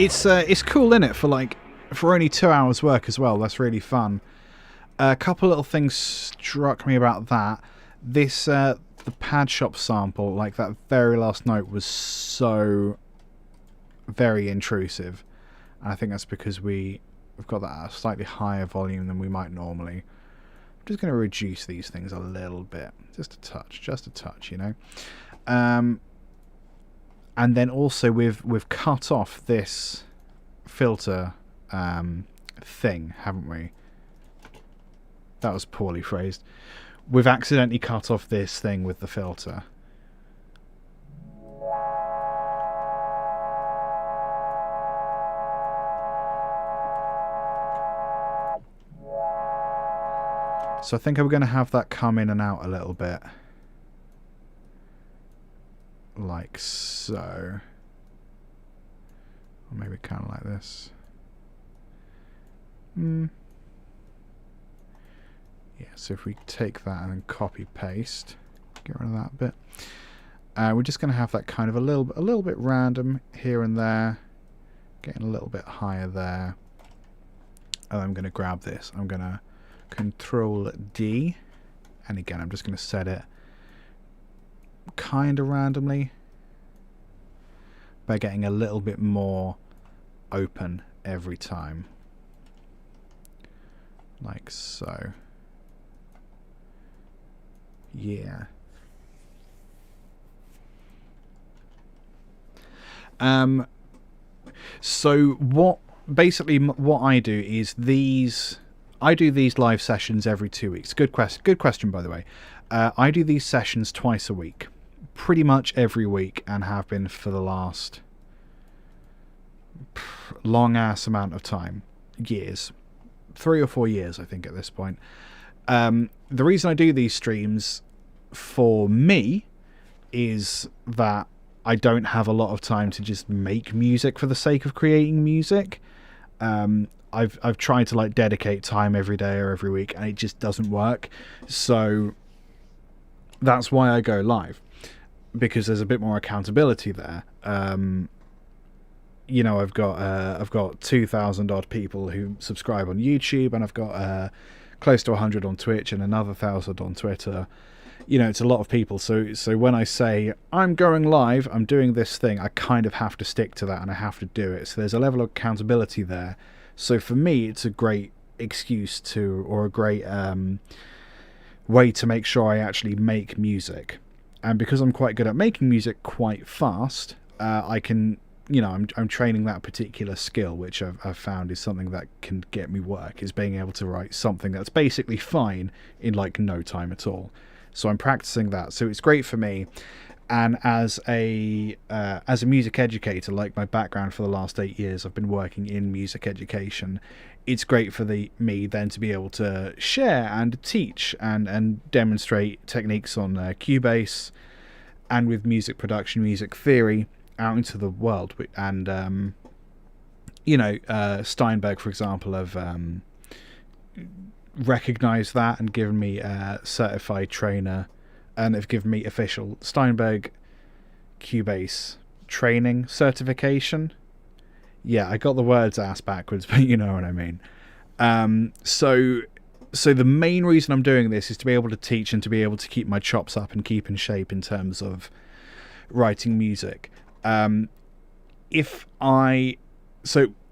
It's cool, innit, for only 2 hours work as well. That's really fun. A couple little things struck me about that. This the Padshop sample, like that very last note, was so very intrusive. And I think that's because we've got that at a slightly higher volume than we might normally. I'm just going to reduce these things a little bit, just a touch, you know. And then also we've cut off this filter thing, haven't we? That was poorly phrased. We've accidentally cut off this thing with the filter. So I think I'm going to have that come in and out a little bit. Like so. Or maybe kind of like this. Yeah, so if we take that and then copy paste, get rid of that bit. We're just going to have that kind of a little bit random here and there, getting a little bit higher there. And I'm going to grab this. I'm going to Control D, and again I'm just going to set it kind of randomly by getting a little bit more open every time, like so. Yeah. So what I do is I do these live sessions every 2 weeks. Good question, by the way. I do these sessions twice a week, pretty much every week, and have been for the last long ass amount of time, years, 3 or 4 years, I think, at this point. The reason I do these streams for me is that I don't have a lot of time to just make music for the sake of creating music. I've tried to like dedicate time every day or every week, and it just doesn't work. So that's why I go live, because there's a bit more accountability there. You know, I've got 2,000 odd people who subscribe on YouTube, and I've got close to 100 on Twitch and another 1,000 on Twitter. You know, it's a lot of people. So when I say I'm going live, I'm doing this thing, I kind of have to stick to that, and I have to do it. So there's a level of accountability there. So for me, it's a great excuse to, or a great way to make sure I actually make music. And because I'm quite good at making music quite fast, I can, you know, I'm training that particular skill, which I've found is something that can get me work, is being able to write something that's basically fine in like no time at all. So I'm practicing that. So it's great for me. And as a music educator, like my background for the last 8 years, I've been working in music education. It's great for me then to be able to share and teach and demonstrate techniques on Cubase and with music production, music theory out into the world. And you know, Steinberg, for example, have recognized that and given me a certified trainer, and have given me official Steinberg Cubase training certification. Yeah, I got the words ass backwards, but you know what I mean. So the main reason I'm doing this is to be able to teach and to be able to keep my chops up and keep in shape in terms of writing music. So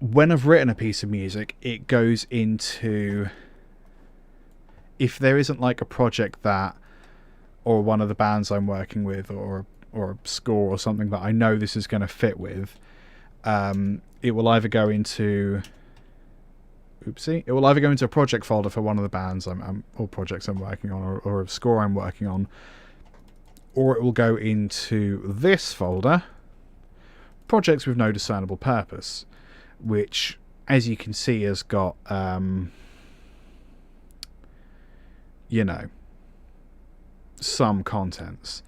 when I've written a piece of music, it goes into, if there isn't like a project that, or one of the bands I'm working with, or a score or something that I know this is going to fit with, it will either go into a project folder for one of the bands or projects I'm working on, or a score I'm working on, or it will go into this folder, projects with no discernible purpose, which, as you can see, has got you know, some contents.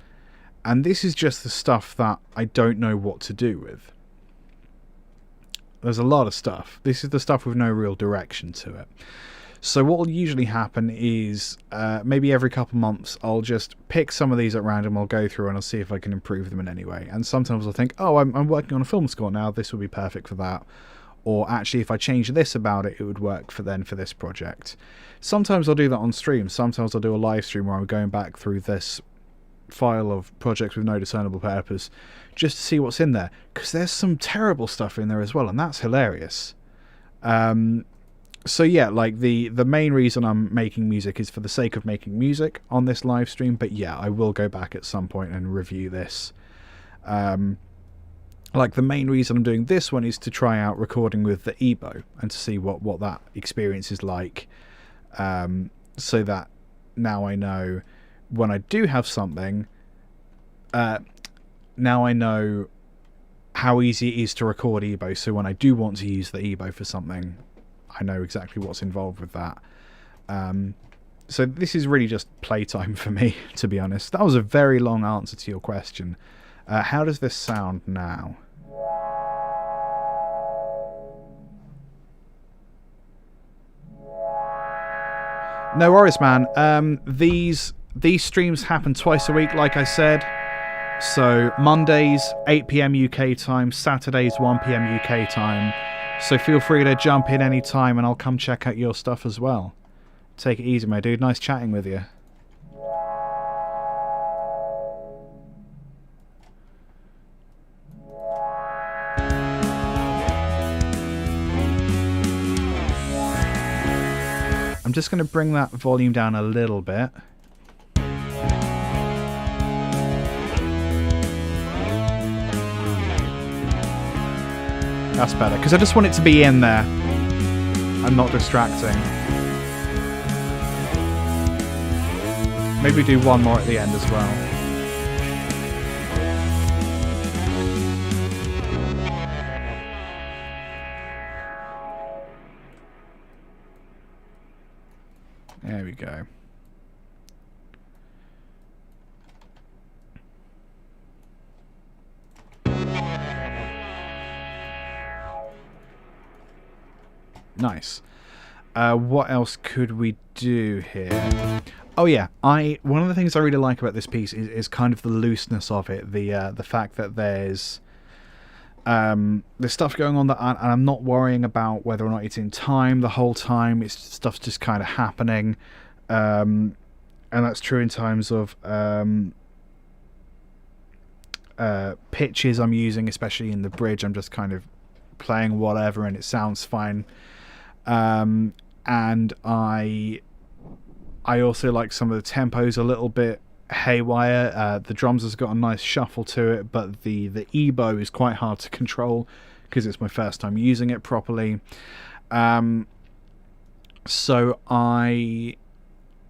And this is just the stuff that I don't know what to do with. There's a lot of stuff. This is the stuff with no real direction to it. So what will usually happen is maybe every couple months I'll just pick some of these at random, I'll go through and I'll see if I can improve them in any way. And sometimes I'll think, oh, I'm working on a film score now, this would be perfect for that. Or actually, if I change this about it, it would work for this project. Sometimes I'll do that on stream. Sometimes I'll do a live stream where I'm going back through this file of projects with no discernible purpose just to see what's in there. Because there's some terrible stuff in there as well, and that's hilarious. So yeah, like the main reason I'm making music is for the sake of making music on this live stream. But yeah, I will go back at some point and review this. Like the main reason I'm doing this one is to try out recording with the EBow and to see what that experience is like, so that now I know when I do have something, now I know how easy it is to record EBow, so when I do want to use the EBow for something, I know exactly what's involved with that. So this is really just playtime for me, to be honest. That was a very long answer to your question. How does this sound now? No worries, man. These streams happen twice a week, like I said. So Mondays, 8 PM UK time, Saturdays, 1 PM UK time. So feel free to jump in any time and I'll come check out your stuff as well. Take it easy, my dude. Nice chatting with you. I'm just going to bring that volume down a little bit. That's better, because I just want it to be in there and not distracting. Maybe do one more at the end as well. There we go. Nice. What else could we do here? Oh yeah, one of the things I really like about this piece is kind of the looseness of it. The fact that there's stuff going on that I'm not worrying about whether or not it's in time the whole time. It's stuff's just kind of happening, and that's true in terms of pitches I'm using, especially in the bridge. I'm just kind of playing whatever and it sounds fine. And I also like some of the tempos a little bit haywire. The drums has got a nice shuffle to it, but the EBow is quite hard to control because it's my first time using it properly. So I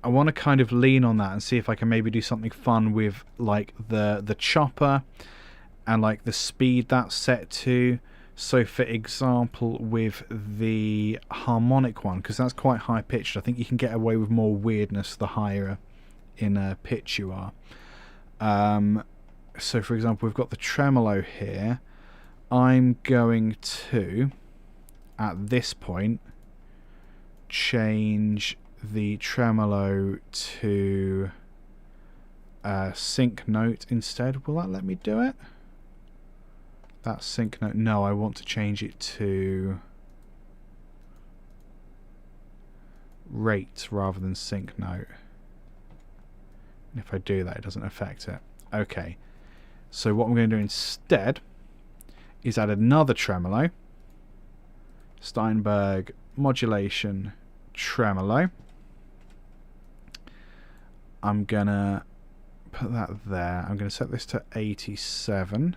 want to kind of lean on that and see if I can maybe do something fun with like the chopper and like the speed that's set to. So for example, with the harmonic one, because that's quite high pitched, I think you can get away with more weirdness the higher in pitch you are. So for example, we've got the tremolo here. I'm going to, at this point, change the tremolo to sync note instead. Will that let me do it? That sync note. No, I want to change it to rate rather than sync note. And if I do that, it doesn't affect it. Okay. So what I'm going to do instead is add another tremolo. Steinberg Modulation Tremolo. I'm going to put that there. I'm going to set this to 87.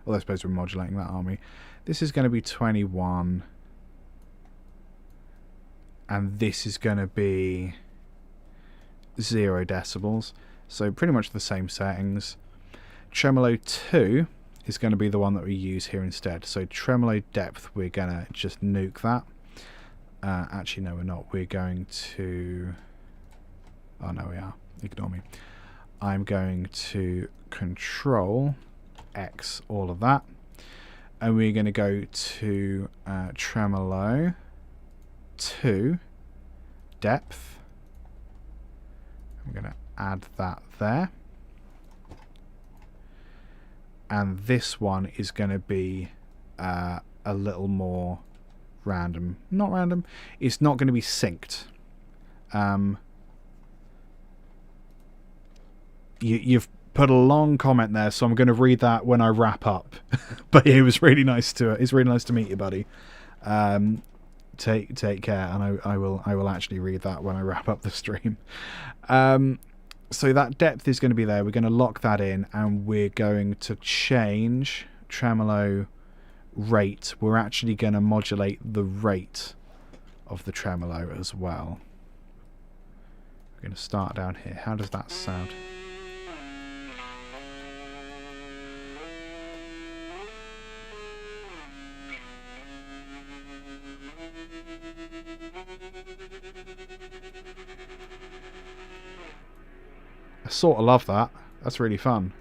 Well, I suppose we're modulating that, aren't we? This is going to be 21. And this is going to be 0 decibels. So pretty much the same settings. Tremolo 2 is going to be the one that we use here instead. So tremolo depth, we're going to just nuke that. Actually, no, we're not. We're going to... Oh, no, we are. Ignore me. I'm going to control... X all of that, and we're going to go to tremolo 2 depth. I'm going to add that there. And this one is going to be a little more random. Not random. It's not going to be synced. You've put a long comment there, so I'm going to read that when I wrap up. But it was really nice to meet you, buddy. Take care, and I will actually read that when I wrap up the stream. So that depth is going to be there. We're going to lock that in, and we're going to change tremolo rate. We're actually going to modulate the rate of the tremolo as well. We're going to start down here. How does that sound? I sort of love that. That's really fun.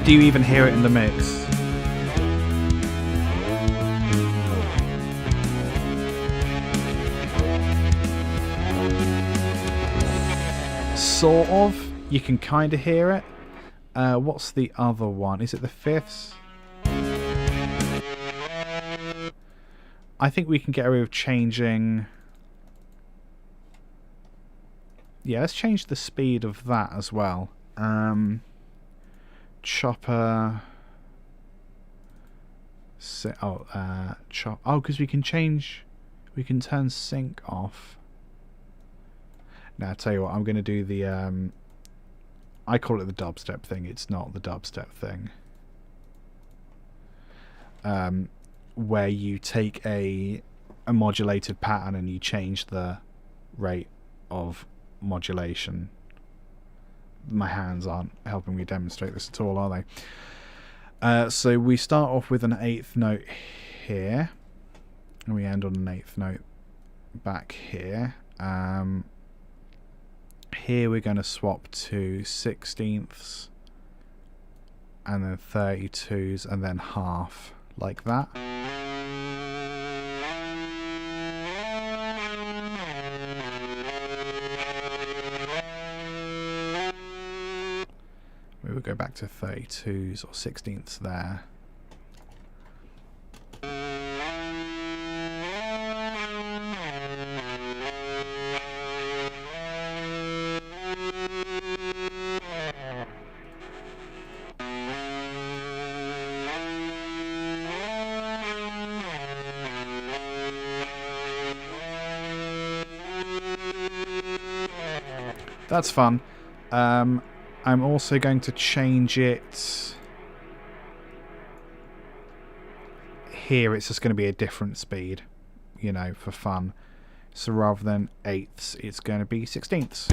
Do you even hear it in the mix? Sort of. You can kind of hear it. What's the other one? Is it the fifths? I think we can get away with changing... Yeah, let's change the speed of that as well. Chopper... Oh, because we can change... We can turn sync off. Now, I'll tell you what, I'm going to do the... I call it the dubstep thing. It's not the dubstep thing. Where you take a modulated pattern and you change the rate of modulation. My hands aren't helping me demonstrate this at all, are they? So we start off with an eighth note here, and we end on an eighth note back here. Here we're going to swap to 16ths and then 32s and then half, like that. We will go back to 32s or 16ths there. That's fun. I'm also going to change it here. It's just going to be a different speed, you know, for fun. So rather than eighths, it's going to be 16ths.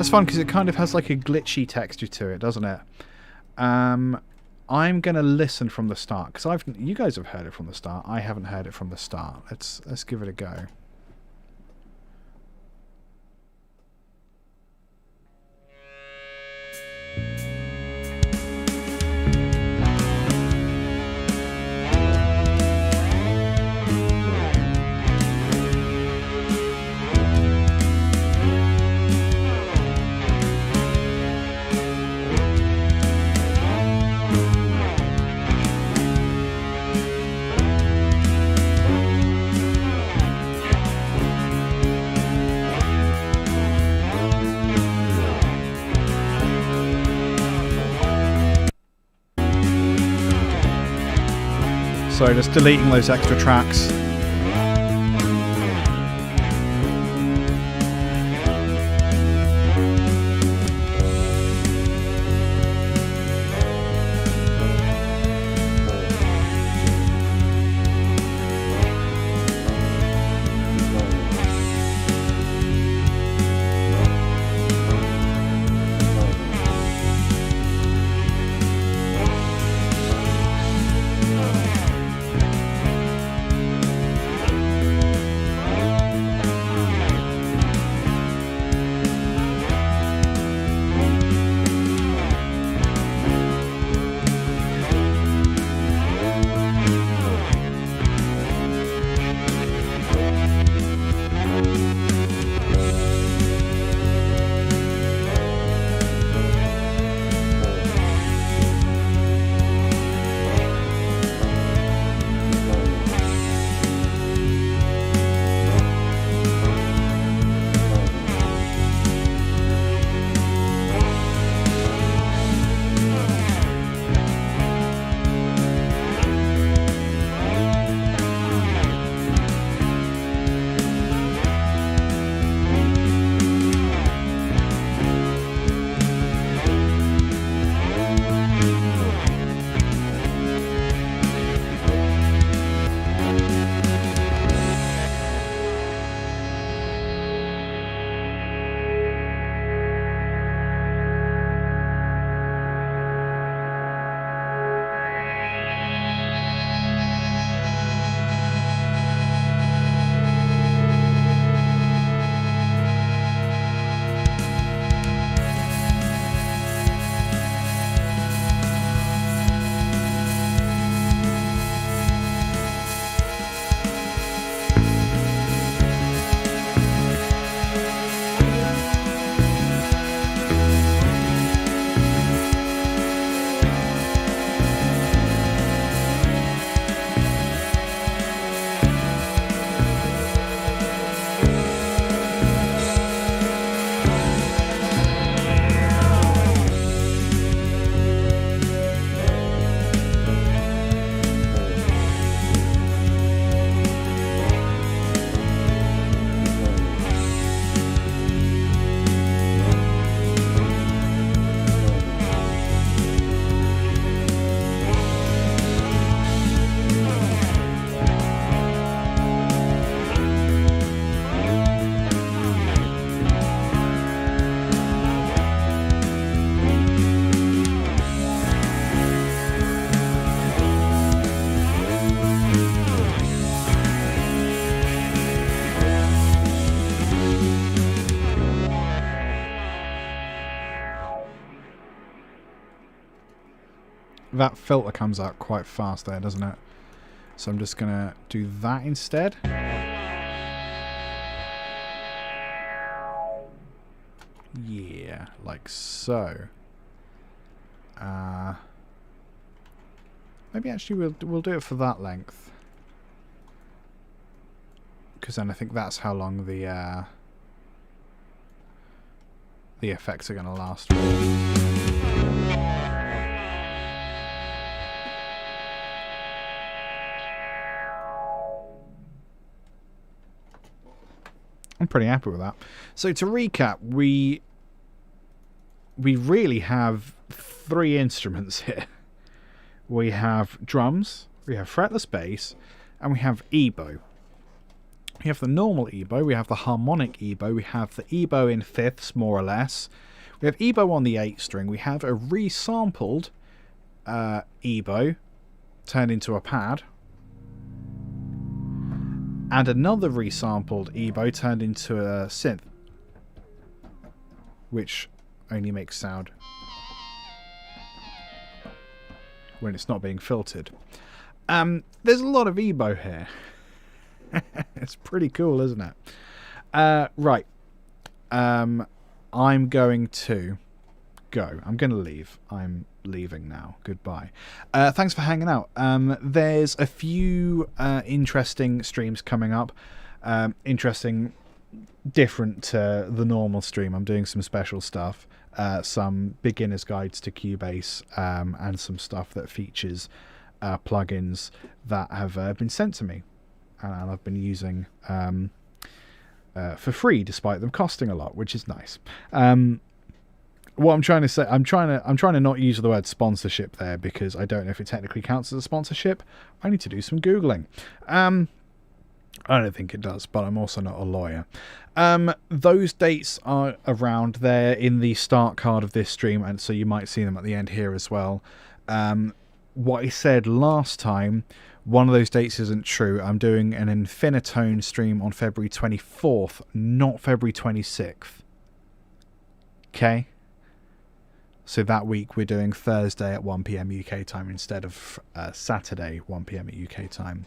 It's fun because it kind of has like a glitchy texture to it, doesn't it? I'm gonna listen from the start because you guys have heard it from the start. I haven't heard it from the start. Let's give it a go. So just deleting those extra tracks. That filter comes out quite fast there, doesn't it? So I'm just going to do that instead. Yeah, like so. Maybe actually we'll do it for that length, because then I think that's how long the effects are going to last for. I'm pretty happy with that. So to recap, we really have three instruments here. We have drums, we have fretless bass, and we have EBow. We have the normal EBow, we have the harmonic EBow, we have the EBow in fifths, more or less. We have EBow on the 8 string, we have a resampled EBow turned into a pad, and another resampled EBow turned into a synth, which only makes sound when it's not being filtered. There's a lot of EBow here. It's pretty cool, isn't it? Right. I'm going to go. I'm going to leave. I'm leaving now. Goodbye. Thanks for hanging out. There's a few interesting streams coming up. Interesting, different to the normal stream. I'm doing some special stuff. Some beginner's guides to Cubase, and some stuff that features plugins that have been sent to me, and I've been using for free, despite them costing a lot, which is nice. What I'm trying to say, I'm trying to not use the word sponsorship there, because I don't know if it technically counts as a sponsorship. I need to do some Googling. I don't think it does, but I'm also not a lawyer. Those dates are around there in the start card of this stream, and so you might see them at the end here as well. What I said last time, one of those dates isn't true. I'm doing an Infinitone stream on February 24th, not February 26th. Okay? So that week we're doing Thursday at 1 PM UK time instead of Saturday 1 PM at UK time.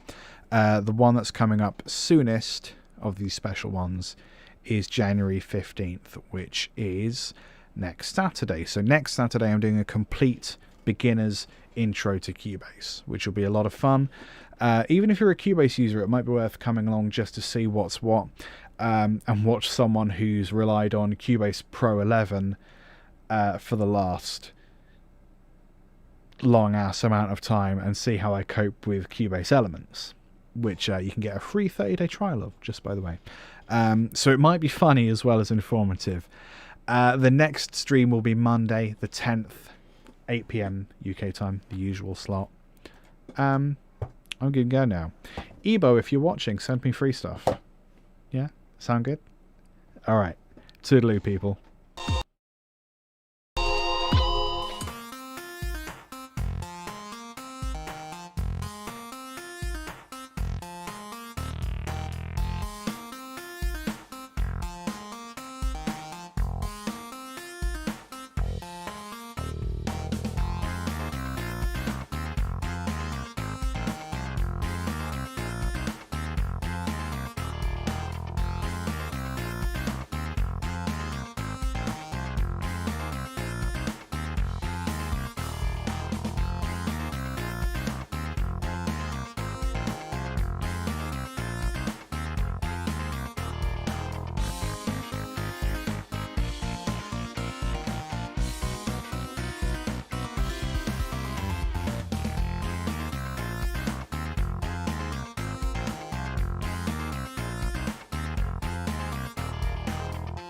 The one that's coming up soonest of these special ones is January 15th, which is next Saturday. So next Saturday I'm doing a complete beginner's intro to Cubase, which will be a lot of fun. Even if you're a Cubase user, it might be worth coming along just to see what's what, and watch someone who's relied on Cubase Pro 11 for the last long ass amount of time and see how I cope with Cubase Elements, which you can get a free 30-day trial of, just by the way. So it might be funny as well as informative. The next stream will be Monday the 10th, 8 PM UK time, the usual slot. I'm going to go now. EBow, if you're watching, send me free stuff. Yeah? Sound good? Alright. Toodaloo, people.